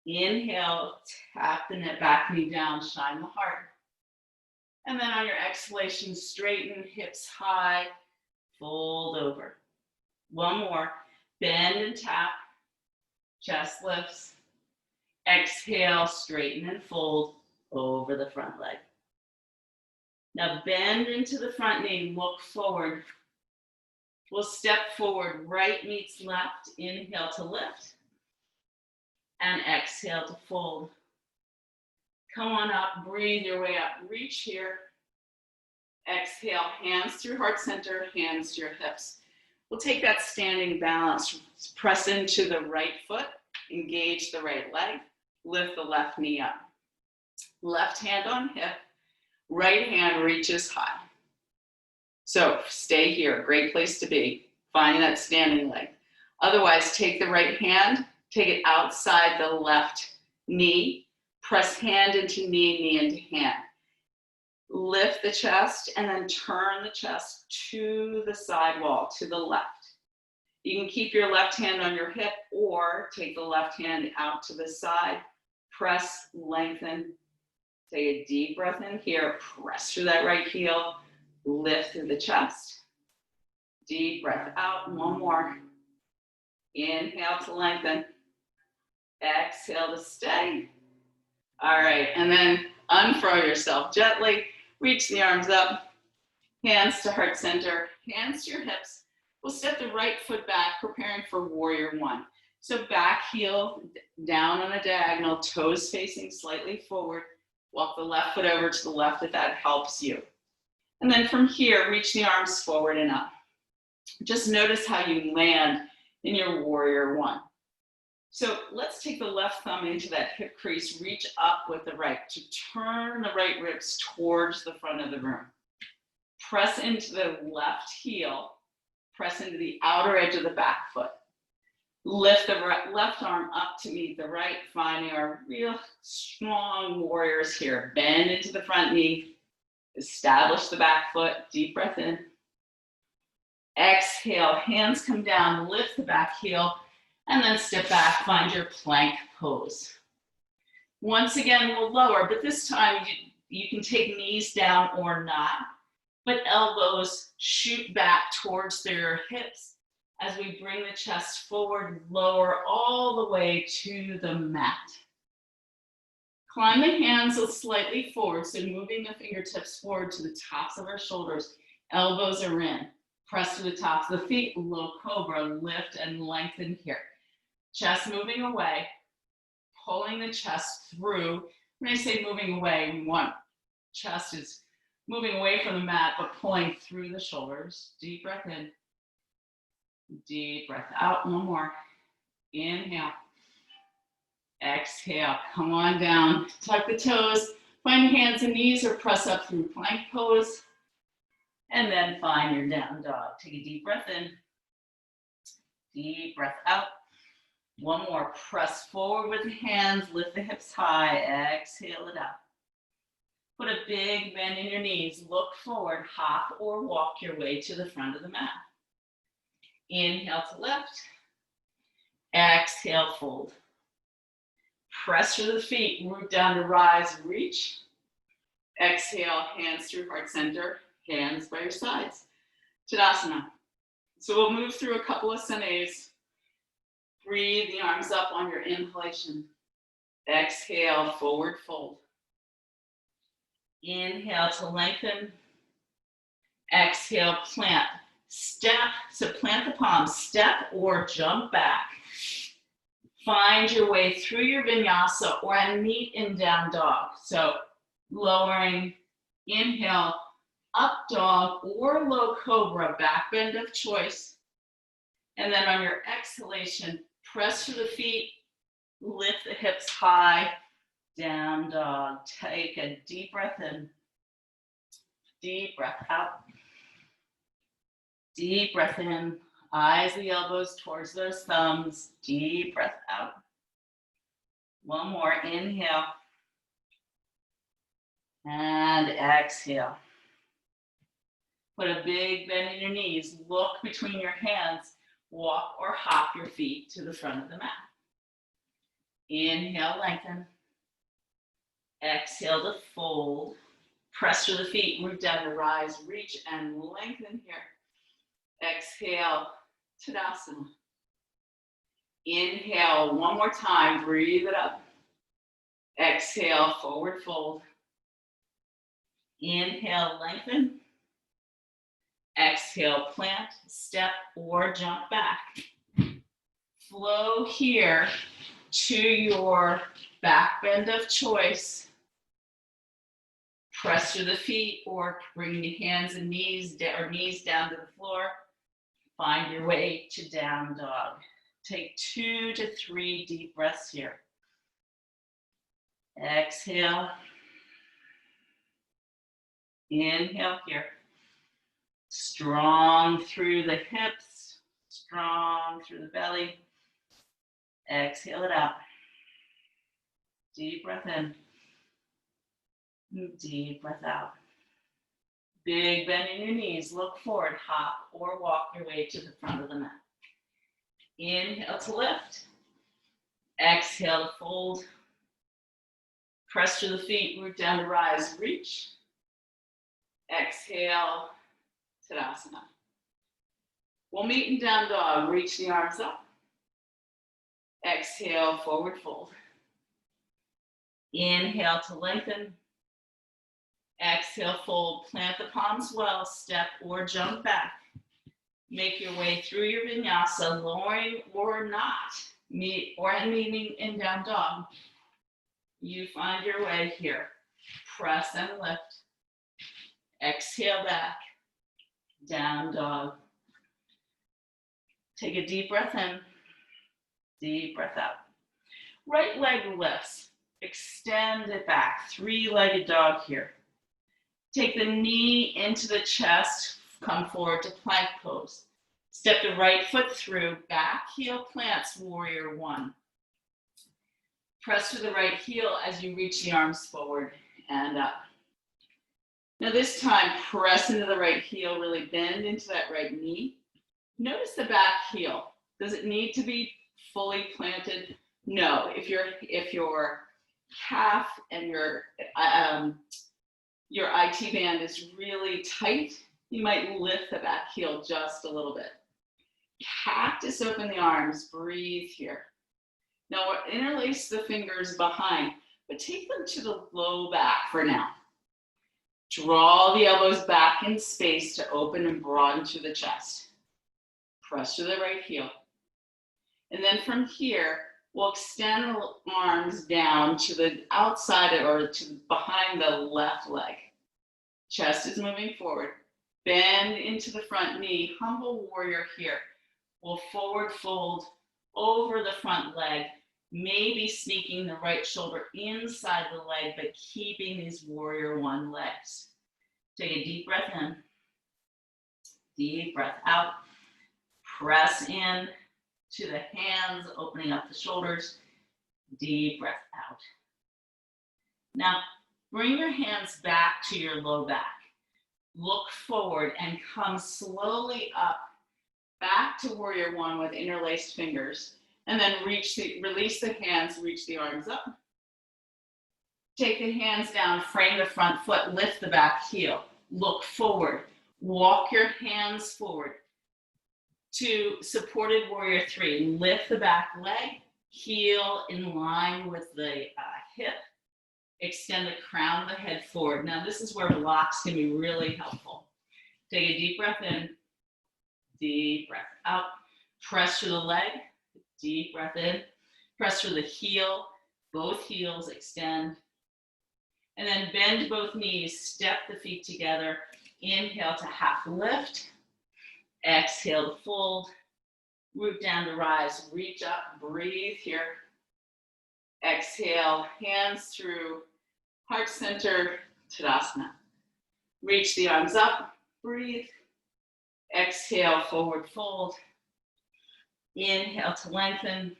Inhale, tap the back knee down, shine the heart. And then on your exhalation, straighten, hips high, fold over. One more, bend and tap, chest lifts. Exhale, straighten and fold over the front leg. Now bend into the front knee, look forward. We'll step forward, right meets left, inhale to lift. And exhale to fold. Come on up, breathe your way up, reach here. Exhale, hands through heart center, hands to your hips. We'll take that standing balance, press into the right foot, engage the right leg, lift the left knee up. Left hand on hip, right hand reaches high. So stay here, great place to be, finding that standing leg. Otherwise, take the right hand, take it outside the left knee, press hand into knee, knee into hand. Lift the chest and then turn the chest to the side wall, to the left. You can keep your left hand on your hip or take the left hand out to the side, press, lengthen. Take a deep breath in here, press through that right heel, lift through the chest. Deep breath out, one more. Inhale to lengthen. Exhale to stay. All right, and then unfurl yourself gently. Reach the arms up, hands to heart center, hands to your hips. We'll step the right foot back, preparing for warrior one. So back heel down on a diagonal, toes facing slightly forward. Walk the left foot over to the left if that helps you. And then from here, reach the arms forward and up. Just notice how you land in your warrior one. So let's take the left thumb into that hip crease, reach up with the right to turn the right ribs towards the front of the room. Press into the left heel, press into the outer edge of the back foot. Lift the left arm up to meet the right, finding our real strong warriors here. Bend into the front knee, establish the back foot, deep breath in. Exhale, hands come down, lift the back heel, and then step back, find your plank pose. Once again, we'll lower, but this time you can take knees down or not, but elbows shoot back towards their hips as we bring the chest forward, lower all the way to the mat. Climb the hands slightly forward, so moving the fingertips forward to the tops of our shoulders, elbows are in. Press to the tops of the feet, low cobra, lift and lengthen here. Chest moving away, pulling the chest through. When I say moving away, we want chest is moving away from the mat, but pulling through the shoulders. Deep breath in, deep breath out. One more. Inhale. Exhale. Come on down. Tuck the toes. Find your hands and knees or press up through plank pose. And then find your down dog. Take a deep breath in. Deep breath out. One more. Press forward with the hands. Lift the hips high. Exhale it out. Put a big bend in your knees. Look forward. Hop or walk your way to the front of the mat. Inhale to lift. Exhale, fold. Press through the feet. Root down to rise. Reach. Exhale, hands through heart center. Hands by your sides. Tadasana. So we'll move through a couple of sanes. Breathe the arms up on your inhalation. Exhale, forward fold. Inhale to lengthen. Exhale, plant. Step, so plant the palms, step or jump back. Find your way through your vinyasa or a meet in down dog. So lowering, inhale, up dog or low cobra, back bend of choice. And then on your exhalation, press through the feet, lift the hips high, down dog. Take a deep breath in, deep breath out. Deep breath in, eyes the elbows towards those thumbs, deep breath out. One more, inhale. And exhale. Put a big bend in your knees, look between your hands, walk or hop your feet to the front of the mat. Inhale, lengthen. Exhale to fold. Press through the feet, root down to rise, reach and lengthen here. Exhale, Tadasana. Inhale, one more time, breathe it up. Exhale, forward fold. Inhale, lengthen. Exhale, plant, step, or jump back. Flow here to your back bend of choice. Press through the feet or bring the hands and knees down to the floor. Find your way to down dog. Take 2 to 3 deep breaths here. Exhale. Inhale here. Strong through the hips, strong through the belly. Exhale it out. Deep breath in. Deep breath out. Big bend in your knees. Look forward, hop or walk your way to the front of the mat. Inhale to lift. Exhale to fold. Press through the feet, root down to rise, reach. Exhale, Tadasana. We'll meet in down dog. Reach the arms up. Exhale, forward fold. Inhale to lengthen. Exhale, fold. Plant the palms well. Step or jump back. Make your way through your vinyasa, lowering or not, meeting in down dog. You find your way here. Press and lift. Exhale back. Down dog. Take a deep breath in. Deep breath out. Right leg lifts. Extend it back. 3-legged dog here. Take the knee into the chest. Come forward to plank pose. Step the right foot through. Back heel plants, warrior 1. Press to the right heel as you reach the arms forward and up. Now this time, press into the right heel, really bend into that right knee. Notice the back heel. Does it need to be fully planted? No. If your calf and your IT band is really tight, you might lift the back heel just a little bit. Cactus open the arms, breathe here. Now we'll interlace the fingers behind, but take them to the low back for now. Draw the elbows back in space to open and broaden through the chest. Press to the right heel. And then from here, we'll extend the arms down to the outside or to behind the left leg. Chest is moving forward. Bend into the front knee, humble warrior here. We'll forward fold over the front leg, maybe sneaking the right shoulder inside the leg, but keeping these warrior 1 legs. Take a deep breath in, deep breath out. Press in to the hands, opening up the shoulders, deep breath out. Now, bring your hands back to your low back. Look forward and come slowly up, back to warrior 1 with interlaced fingers. And then release the hands, reach the arms up. Take the hands down, frame the front foot, lift the back heel. Look forward, walk your hands forward to supported warrior 3. Lift the back leg, heel in line with the hip. Extend the crown of the head forward. Now this is where blocks can be really helpful. Take a deep breath in, deep breath out. Press through the leg, deep breath in. Press through the heel, both heels extend. And then bend both knees, step the feet together. Inhale to half lift. Exhale to fold. Root down to rise, reach up, breathe here. Exhale, hands through heart center, Tadasana. Reach the arms up, breathe. Exhale, forward fold. Inhale to lengthen.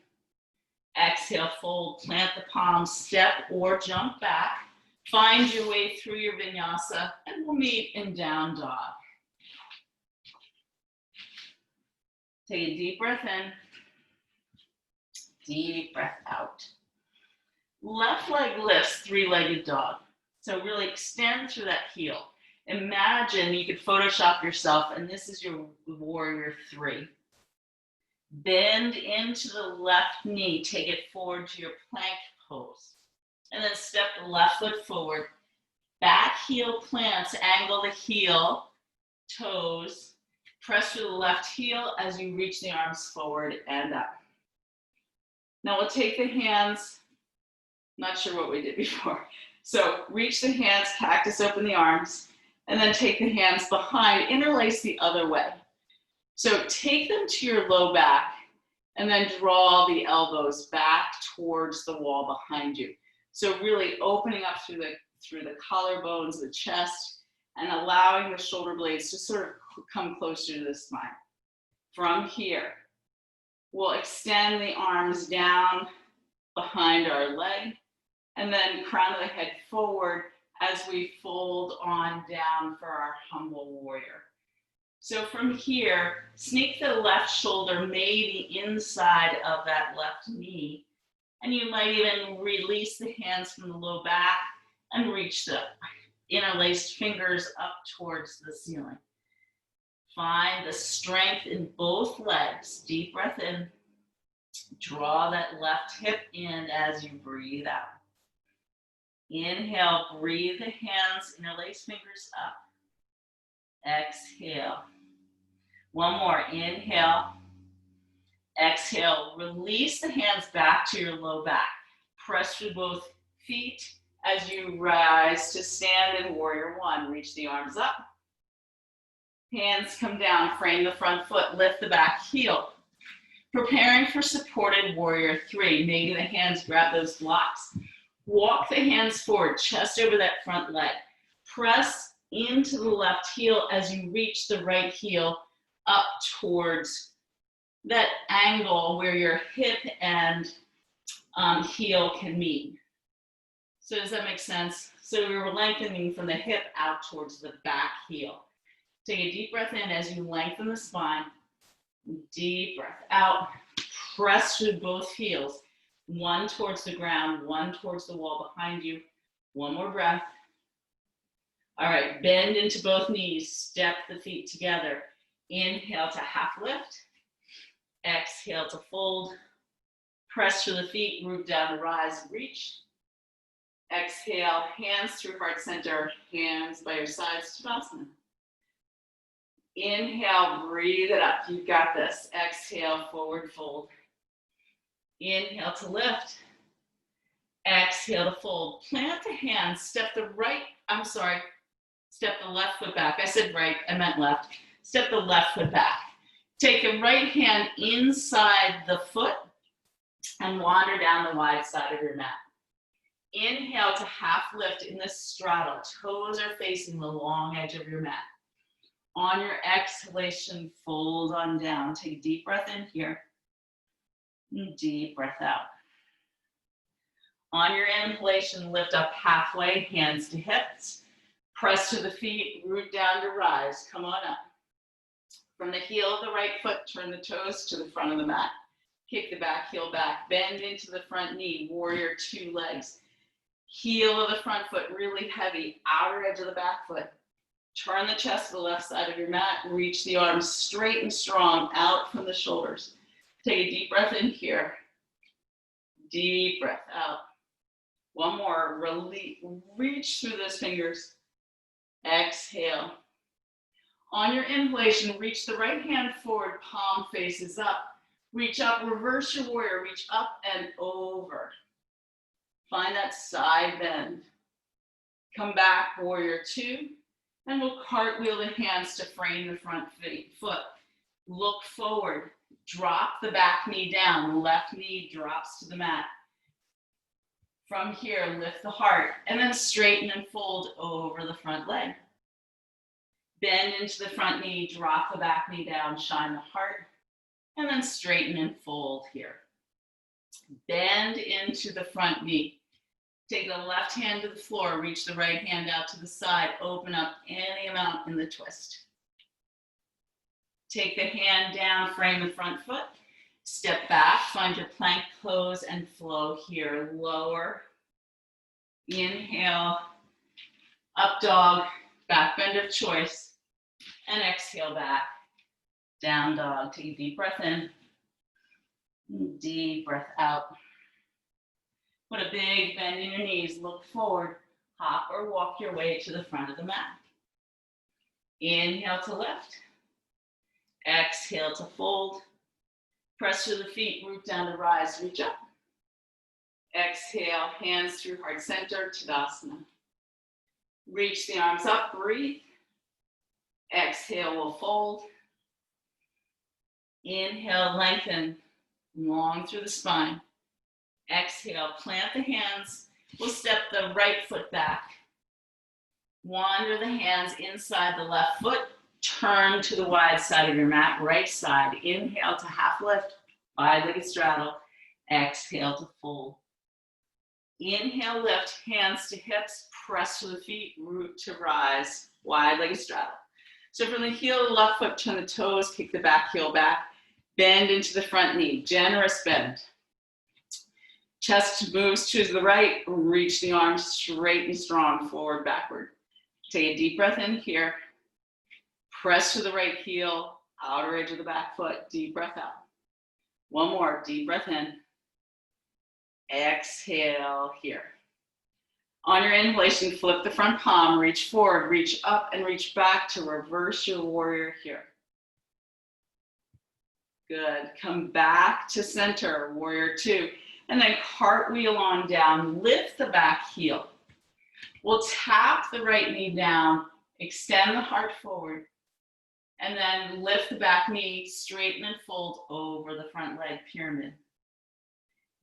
Exhale, fold, plant the palms, step or jump back. Find your way through your vinyasa and we'll meet in down dog. Take a deep breath in, deep breath out. Left leg lifts, three-legged dog. So really extend through that heel. Imagine you could Photoshop yourself, and this is your warrior three. Bend into the left knee, take it forward to your plank pose. And then step the left foot forward. Back heel plants, angle the heel, toes. Press through the left heel as you reach the arms forward and up. Now we'll take the hands, not sure what we did before. So reach the hands, cactus open the arms, and then take the hands behind, interlace the other way. So take them to your low back and then draw the elbows back towards the wall behind you. So really opening up through the collarbones, the chest, and allowing the shoulder blades to sort of come closer to the spine. From here, we'll extend the arms down behind our leg and then crown of the head forward as we fold on down for our humble warrior. So from here, sneak the left shoulder maybe inside of that left knee, and you might even release the hands from the low back and reach the interlaced fingers up towards the ceiling. Find the strength in both legs. Deep breath in. Draw that left hip in as you breathe out. Inhale, breathe the hands, interlace fingers up. Exhale. One more, inhale. Exhale, release the hands back to your low back. Press through both feet as you rise to stand in warrior one. Reach the arms up. Hands come down, frame the front foot, lift the back heel. Preparing for supported warrior three. Maybe the hands grab those blocks. Walk the hands forward, chest over that front leg. Press into the left heel as you reach the right heel up towards that angle where your hip and heel can meet. So does that make sense? So we were lengthening from the hip out towards the back heel. Take a deep breath in as you lengthen the spine. Deep breath out. Press through both heels. One towards the ground, one towards the wall behind you. One more breath. All right, bend into both knees. Step the feet together. Inhale to half lift. Exhale to fold. Press through the feet, root down to rise, reach. Exhale, hands through heart center, hands by your sides, Tadasana. Inhale, breathe it up. You've got this. Exhale, forward fold. Inhale to lift. Exhale to fold. Plant the hands, step the left foot back. I said right, I meant left. Step the left foot back. Take the right hand inside the foot and wander down the wide side of your mat. Inhale to half lift in the straddle. Toes are facing the long edge of your mat. On your exhalation, fold on down. Take a deep breath in here. Deep breath out. On your inhalation, lift up halfway, hands to hips. Press to the feet, root down to rise. Come on up. From the heel of the right foot, turn the toes to the front of the mat. Kick the back heel back. Bend into the front knee, warrior two legs. Heel of the front foot really heavy, outer edge of the back foot. Turn the chest to the left side of your mat and reach the arms straight and strong out from the shoulders. Take a deep breath in here. Deep breath out. One more. Reach through those fingers. Exhale. On your inhalation, reach the right hand forward, palm faces up. Reach up, reverse your warrior, reach up and over. Find that side bend. Come back, warrior two. And we'll cartwheel the hands to frame the front foot. Look forward, drop the back knee down, the left knee drops to the mat. From here, lift the heart, and then straighten and fold over the front leg. Bend into the front knee, drop the back knee down, shine the heart, and then straighten and fold here. Bend into the front knee. Take the left hand to the floor, reach the right hand out to the side, open up any amount in the twist. Take the hand down, frame the front foot, step back, find your plank pose and flow here. Lower Inhale, up dog, back bend of choice, and exhale back, down dog. Take a deep breath in, deep breath out. Put a big bend in your knees, look forward, hop or walk your way to the front of the mat. Inhale to lift, exhale to fold, press through the feet, root down to rise, reach up. Exhale, hands through heart center, Tadasana. Reach the arms up, breathe. Exhale, we'll fold. Inhale, lengthen, long through the spine. Exhale, plant the hands. We'll step the right foot back. Wander the hands inside the left foot. Turn to the wide side of your mat, right side. Inhale to half lift, wide-legged straddle. Exhale to fold. Inhale, lift, hands to hips, press to the feet, root to rise, wide-legged straddle. So from the heel of the left foot, turn the toes, kick the back heel back, bend into the front knee, generous bend. Chest moves to the right, reach the arms straight and strong, forward, backward. Take a deep breath in here. Press to the right heel, outer edge of the back foot, deep breath out. One more, deep breath in. Exhale here. On your inhalation, flip the front palm, reach forward, reach up, and reach back to reverse your warrior here. Good. Come back to center, warrior two, and then cartwheel on down, lift the back heel. We'll tap the right knee down, extend the heart forward, and then lift the back knee, straighten and fold over the front leg, pyramid.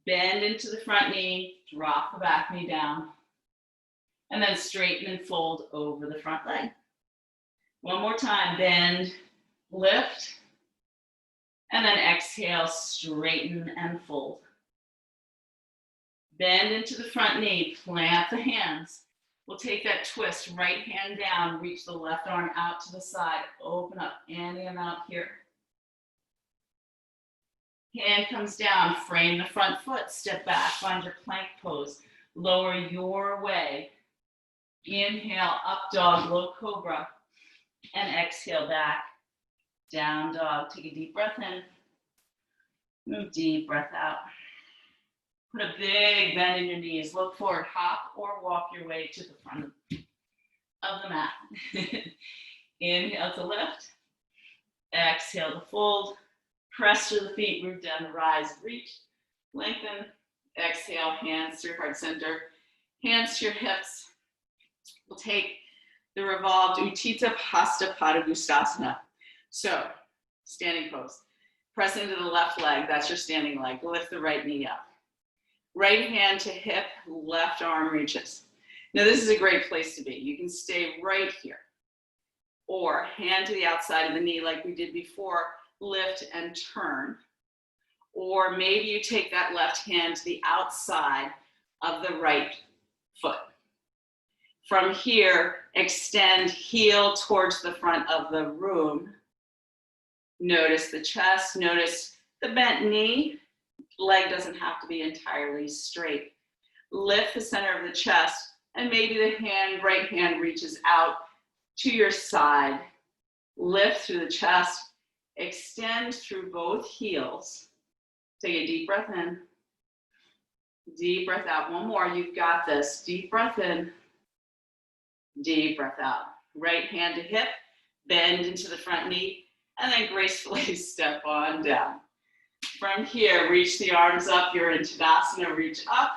Bend into the front knee, drop the back knee down, and then straighten and fold over the front leg. One more time, bend, lift, and then exhale, straighten and fold. Bend into the front knee, plant the hands. We'll take that twist, right hand down, reach the left arm out to the side, open up, any amount here. Hand comes down, frame the front foot, step back, find your plank pose, lower your way. Inhale, up dog, low cobra, and exhale back, down dog. Take a deep breath in, deep breath out. Put a big bend in your knees, look forward, hop or walk your way to the front of the mat. Inhale to lift, exhale to fold. Press through the feet, root down to rise, reach, lengthen, exhale, hands through heart center, hands to your hips. We'll take the revolved Utthita Hasta Padangusthasana. So, standing pose. Press into the left leg, that's your standing leg. Lift the right knee up. Right hand to hip, left arm reaches. Now this is a great place to be. You can stay right here. Or hand to the outside of the knee like we did before, lift and turn. Or maybe you take that left hand to the outside of the right foot. From here, extend heel towards the front of the room. Notice the chest, notice the bent knee. Leg doesn't have to be entirely straight. Lift the center of the chest, and maybe the right hand reaches out to your side. Lift through the chest, extend through both heels. Take a deep breath in, deep breath out. One more, you've got this. Deep breath in, deep breath out. Right hand to hip, bend into the front knee, and then gracefully step on down. From here, reach the arms up. You're in Tadasana, reach up.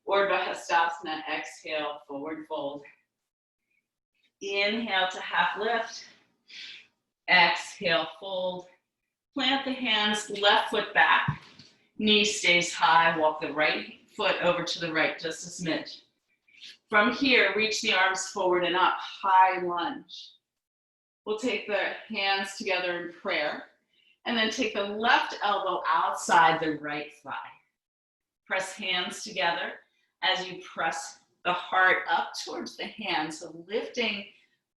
Urdhva Hastasana, exhale, forward fold. Inhale to half lift. Exhale, fold. Plant the hands, left foot back. Knee stays high. Walk the right foot over to the right, just a smidge. From here, reach the arms forward and up, high lunge. We'll take the hands together in prayer. And then take the left elbow outside the right thigh. Press hands together as you press the heart up towards the hands. So lifting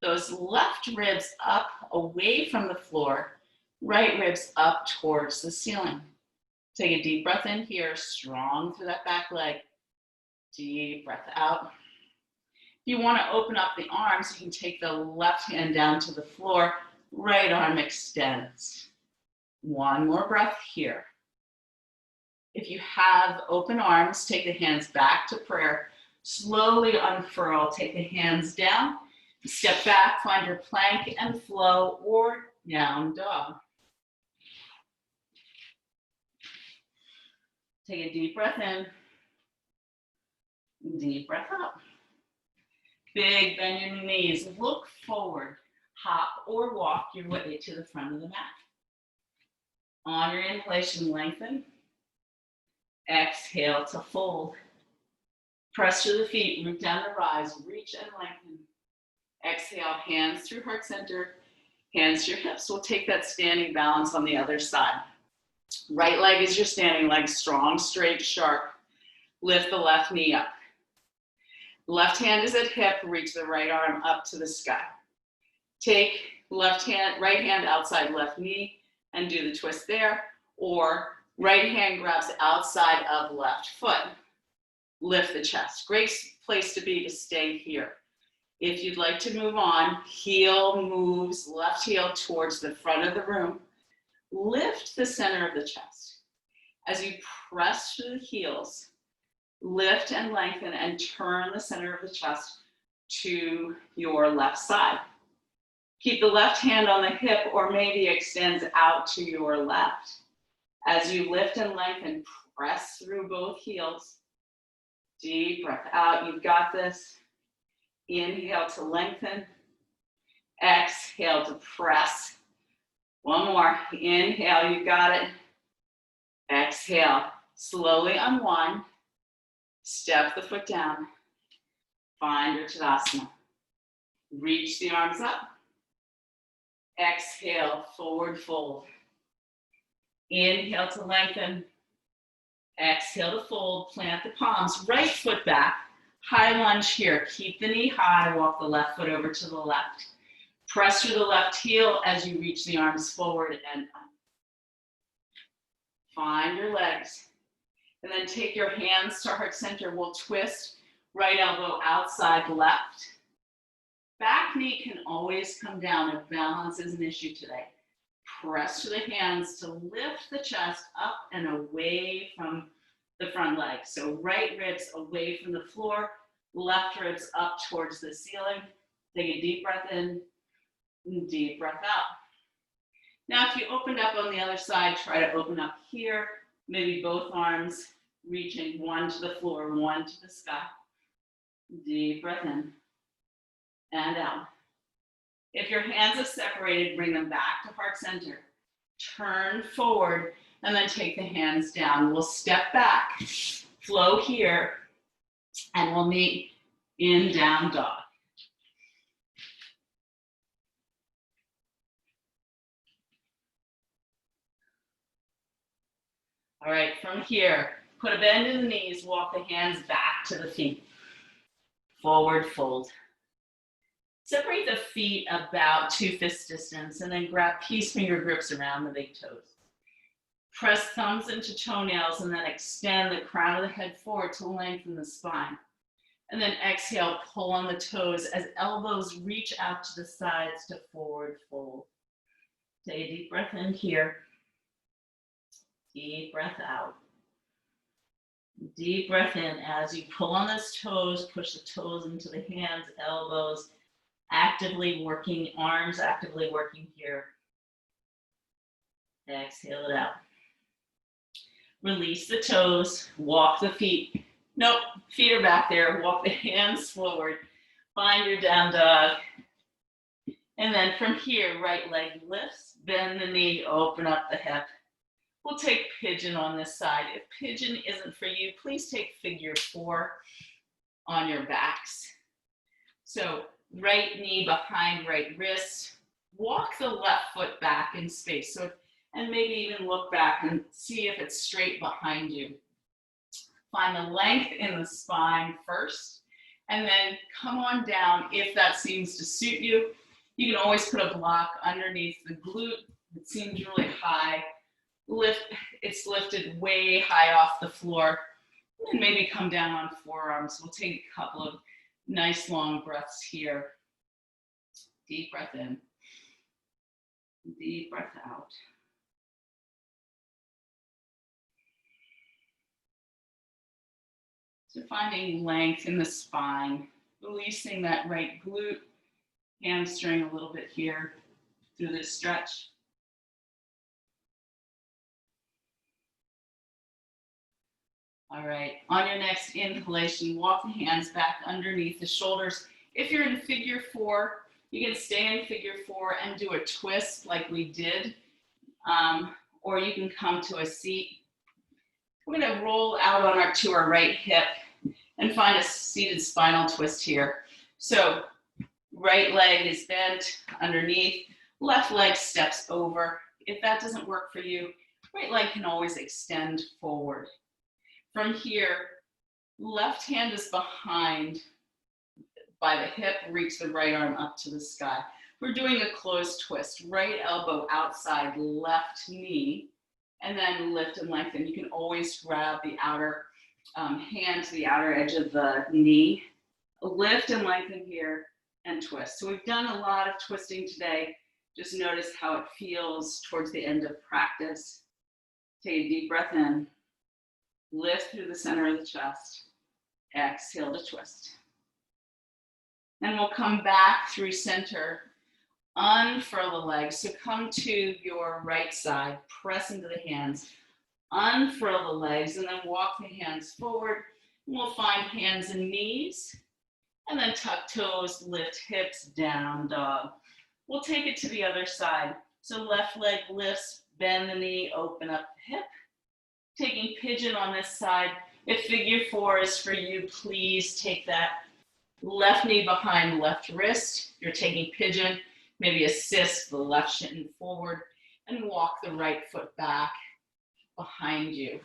those left ribs up away from the floor, right ribs up towards the ceiling. Take a deep breath in here, strong through that back leg. Deep breath out. If you want to open up the arms, you can take the left hand down to the floor, right arm extends. One more breath here. If you have open arms, take the hands back to prayer. Slowly unfurl, take the hands down, step back, find your plank and flow or down dog. Take a deep breath in, deep breath out. Big bend your knees, look forward, hop or walk your way to the front of the mat. On your inhalation, lengthen. Exhale to fold. Press through the feet, root down to rise, reach and lengthen. Exhale, hands through heart center, hands to your hips. We'll take that standing balance on the other side. Right leg is your standing leg, strong, straight, sharp. Lift the left knee up. Left hand is at hip, reach the right arm up to the sky. Take right hand outside left knee and do the twist there, or right hand grabs outside of left foot. Lift the chest. Great place to be to stay here. If you'd like to move on, heel moves, left heel towards the front of the room. Lift the center of the chest. As you press through the heels, lift and lengthen and turn the center of the chest to your left side. Keep the left hand on the hip or maybe extends out to your left. As you lift and lengthen, press through both heels. Deep breath out, you've got this. Inhale to lengthen. Exhale to press. One more. Inhale, you got it. Exhale, slowly unwind. Step the foot down. Find your Tadasana. Reach the arms up. Exhale, forward fold. Inhale to lengthen. Exhale to fold. Plant the palms. Right foot back. High lunge here. Keep the knee high. Walk the left foot over to the left. Press through the left heel as you reach the arms forward and up. Find your legs. And then take your hands to heart center. We'll twist right elbow outside left. Back knee can always come down if balance is an issue today. Press to the hands to lift the chest up and away from the front leg. So right ribs away from the floor, left ribs up towards the ceiling. Take a deep breath in, deep breath out. Now, if you opened up on the other side, try to open up here. Maybe both arms reaching, one to the floor, one to the sky. Deep breath in and out. If your hands are separated, bring them back to heart center. Turn forward and then take the hands down. We'll step back, flow here, and we'll meet in down dog. All right, from here, put a bend in the knees, walk the hands back to the feet. Forward fold. Separate the feet about 2 fist distance and then grab peace finger grips around the big toes. Press thumbs into toenails and then extend the crown of the head forward to lengthen the spine. And then exhale, pull on the toes as elbows reach out to the sides to forward fold. Take a deep breath in here. Deep breath out. Deep breath in as you pull on those toes, push the toes into the hands, elbows, actively working, arms actively working here. Exhale it out. Release the toes, walk the feet. Nope, feet are back there. Walk the hands forward. Find your down dog. And then from here, right leg lifts, bend the knee, open up the hip. We'll take pigeon on this side. If pigeon isn't for you, please take figure 4 on your backs. So right knee behind right wrist. Walk the left foot back in space. And maybe even look back and see if it's straight behind you. Find the length in the spine first, and then come on down if that seems to suit you. You can always put a block underneath the glute. It seems really high. It's lifted way high off the floor. And maybe come down on forearms. We'll take a couple of nice long breaths here. Deep breath in. Deep breath out. So finding length in the spine, releasing that right glute, hamstring a little bit here through this stretch. All right, on your next inhalation, walk the hands back underneath the shoulders. If you're in figure 4, you can stay in figure 4 and do a twist like we did, or you can come to a seat. We're gonna roll out to our right hip and find a seated spinal twist here. So right leg is bent underneath, left leg steps over. If that doesn't work for you, right leg can always extend forward. From here, left hand is behind by the hip, reach the right arm up to the sky. We're doing a closed twist, right elbow outside left knee, and then lift and lengthen. You can always grab the outer hand to the outer edge of the knee, lift and lengthen here, and twist. So we've done a lot of twisting today. Just notice how it feels towards the end of practice. Take a deep breath in. Lift through the center of the chest. Exhale to twist. Then we'll come back through center. Unfurl the legs. So come to your right side. Press into the hands. Unfurl the legs and then walk the hands forward. And we'll find hands and knees. And then tuck toes, lift hips, down dog. We'll take it to the other side. So left leg lifts, bend the knee, open up the hip. Taking pigeon on this side. If figure 4 is for you, please take that left knee behind left wrist. You're taking pigeon, maybe assist the left shin forward and walk the right foot back behind you.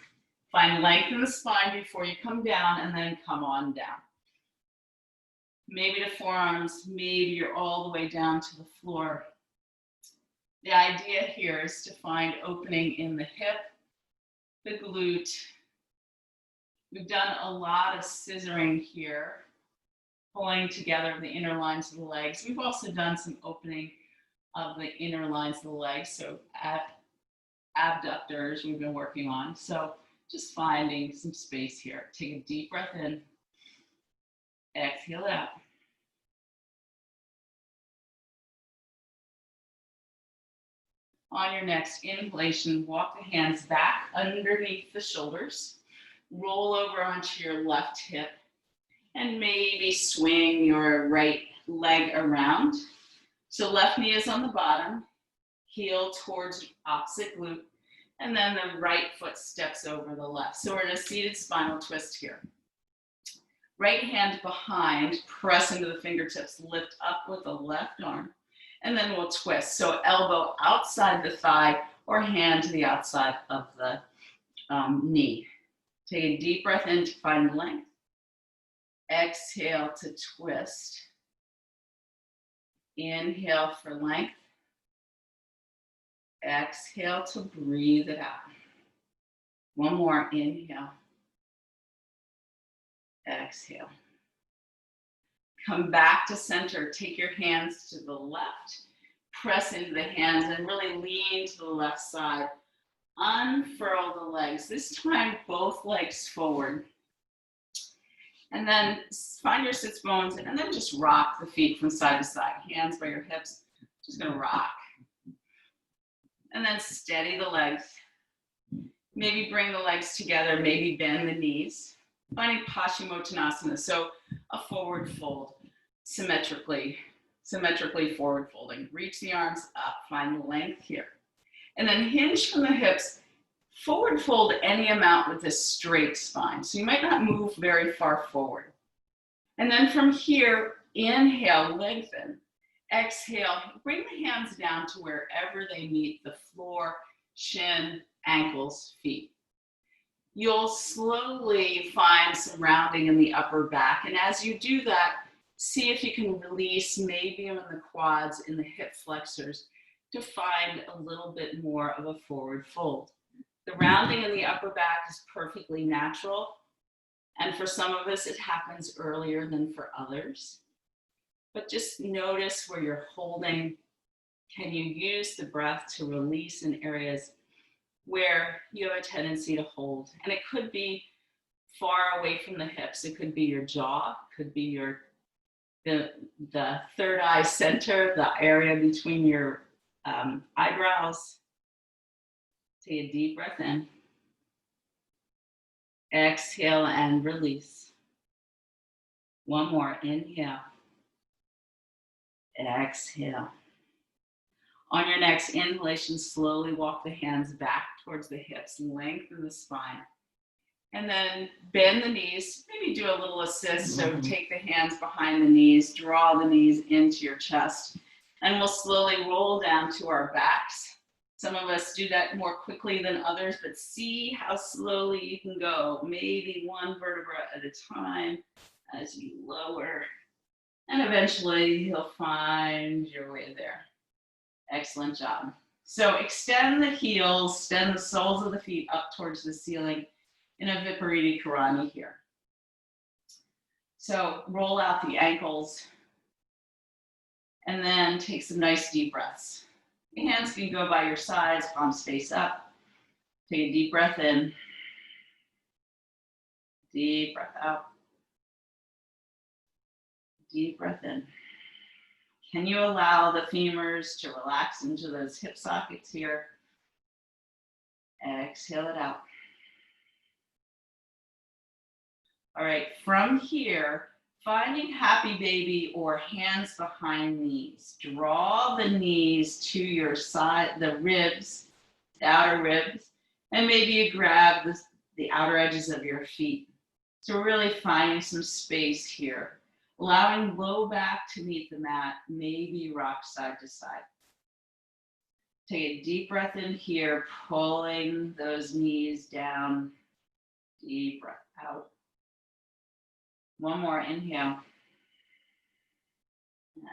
Find length in the spine before you come down and then come on down. Maybe to forearms, maybe you're all the way down to the floor. The idea here is to find opening in the hip, the glute. We've done a lot of scissoring here, pulling together the inner lines of the legs. We've also done some opening of the inner lines of the legs, so abductors we've been working on. So just finding some space here. Take a deep breath in, exhale out. On your next inhalation, walk the hands back underneath the shoulders. Roll over onto your left hip and maybe swing your right leg around. So left knee is on the bottom, heel towards opposite glute, and then the right foot steps over the left. So we're in a seated spinal twist here. Right hand behind, press into the fingertips, lift up with the left arm. And then we'll twist. So elbow outside the thigh or hand to the outside of the knee. Take a deep breath in to find length. Exhale to twist. Inhale for length. Exhale to breathe it out. One more, inhale. Exhale. Come back to center. Take your hands to the left. Press into the hands and really lean to the left side. Unfurl the legs. This time, both legs forward. And then find your sits bones and then just rock the feet from side to side. Hands by your hips. Just gonna rock. And then steady the legs. Maybe bring the legs together. Maybe bend the knees. Finding Paschimottanasana. So a forward fold, symmetrically forward folding. Reach the arms up, find the length here. And then hinge from the hips, forward fold any amount with a straight spine. So you might not move very far forward. And then from here, inhale, lengthen. Exhale, bring the hands down to wherever they meet the floor, shin, ankles, feet. You'll slowly find some rounding in the upper back. And as you do that, see if you can release maybe in the quads, in the hip flexors, to find a little bit more of a forward fold. The rounding in the upper back is perfectly natural. And for some of us, it happens earlier than for others. But just notice where you're holding. Can you use the breath to release in areas where you have a tendency to hold? And it could be far away from the hips. It could be your jaw, it could be the third eye center, the area between your eyebrows. Take a deep breath in. Exhale and release. One more, inhale. Exhale. On your next inhalation, slowly walk the hands back towards the hips, lengthen the spine. And then bend the knees, maybe do a little assist. So take the hands behind the knees, draw the knees into your chest, and we'll slowly roll down to our backs. Some of us do that more quickly than others, but see how slowly you can go, maybe one vertebra at a time as you lower. And eventually you'll find your way there. Excellent job. So extend the heels, extend the soles of the feet up towards the ceiling in a Viparita Karani here. So roll out the ankles and then take some nice deep breaths. Your hands can go by your sides, palms face up. Take a deep breath in. Deep breath out. Deep breath in. Can you allow the femurs to relax into those hip sockets here? Exhale it out. All right, from here, finding happy baby or hands behind knees. Draw the knees to your side, the ribs, the outer ribs, and maybe you grab the outer edges of your feet. So we're really finding some space here. Allowing low back to meet the mat, maybe rock side to side. Take a deep breath in here, pulling those knees down. Deep breath out. One more, inhale.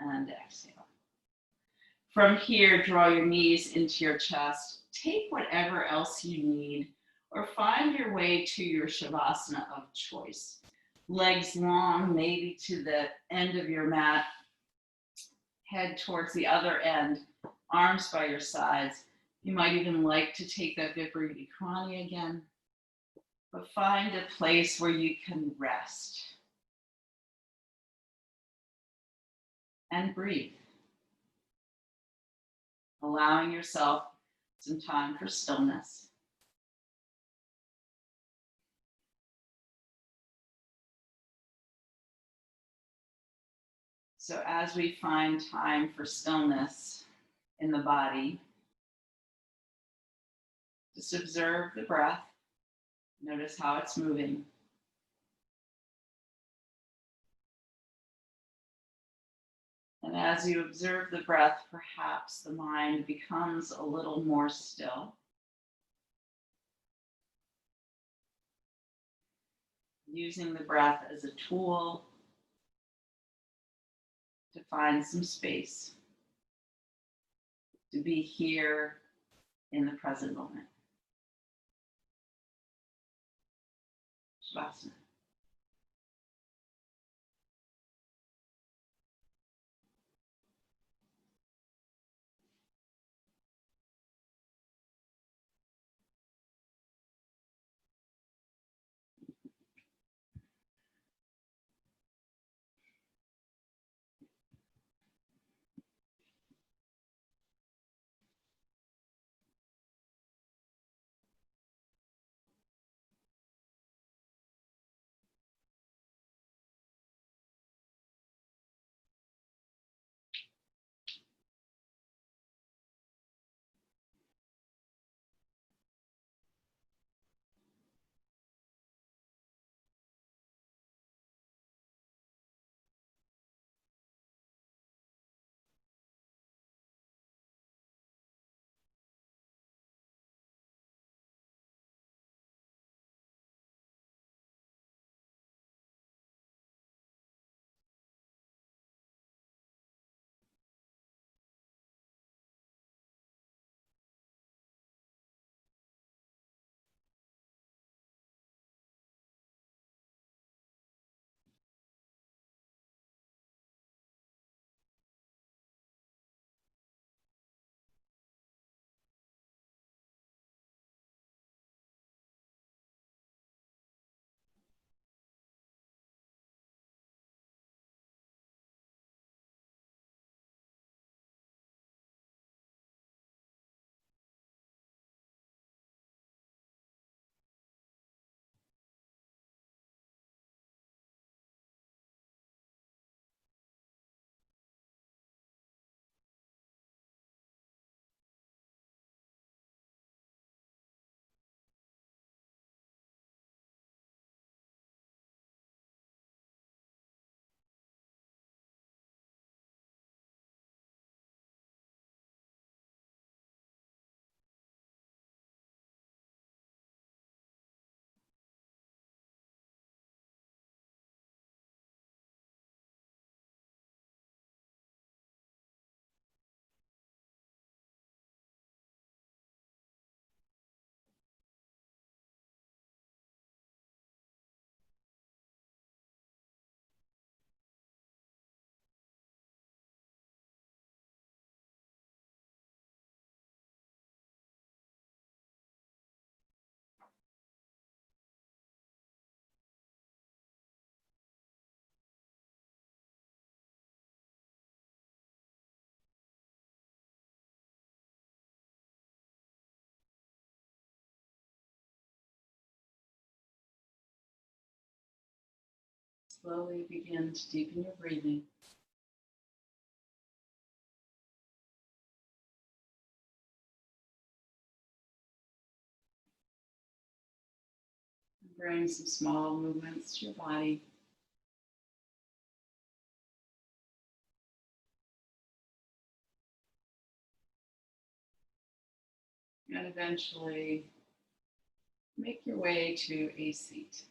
And exhale. From here, draw your knees into your chest. Take whatever else you need, or find your way to your Shavasana of choice. Legs long, maybe to the end of your mat. Head towards the other end, arms by your sides. You might even like to take that Viparita Karani again, but find a place where you can rest and breathe, allowing yourself some time for stillness. So as we find time for stillness in the body, just observe the breath. Notice how it's moving. And as you observe the breath, perhaps the mind becomes a little more still. Using the breath as a tool to find some space, to be here in the present moment. Shavasana. slowly begin to deepen your breathing. Bring some small movements to your body. And eventually make your way to a seat.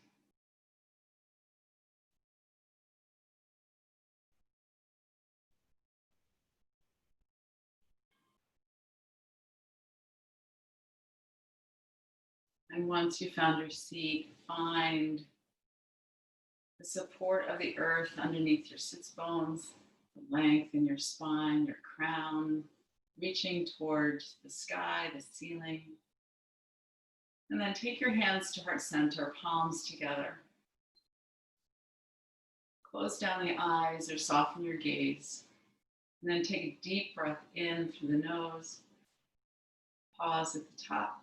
And once you found your seat, find the support of the earth underneath your sits bones, the length in your spine, your crown, reaching towards the sky, the ceiling. And then take your hands to heart center, palms together. Close down the eyes or soften your gaze. And then take a deep breath in through the nose. Pause at the top.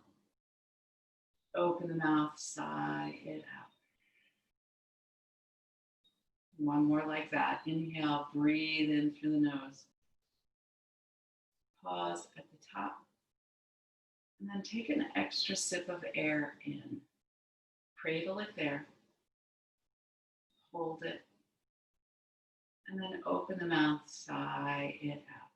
Open the mouth, sigh it out. One more like that. Inhale, breathe in through the nose. Pause at the top. And then take an extra sip of air in. Cradle it there. Hold it. And then open the mouth, sigh it out.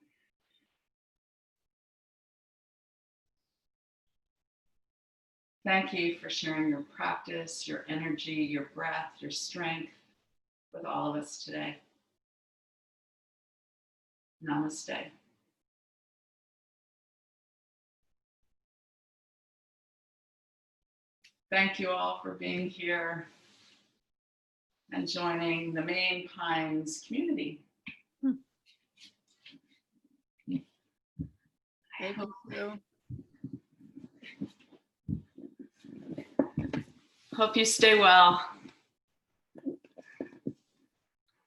Thank you for sharing your practice, your energy, your breath, your strength with all of us today. Namaste. Thank you all for being here and joining the Maine Pines community. Thank you. Hope you stay well.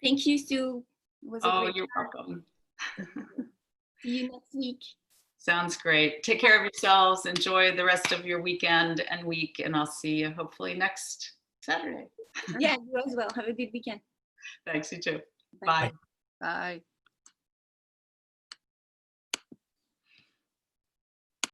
Thank you, Sue. It was a Oh, great you're time. welcome. See you next week. Sounds great. Take care of yourselves. Enjoy the rest of your weekend and week, and I'll see you hopefully next Saturday. Yeah, you as well. Have a good weekend. Thanks, you too. Bye. Bye. Bye.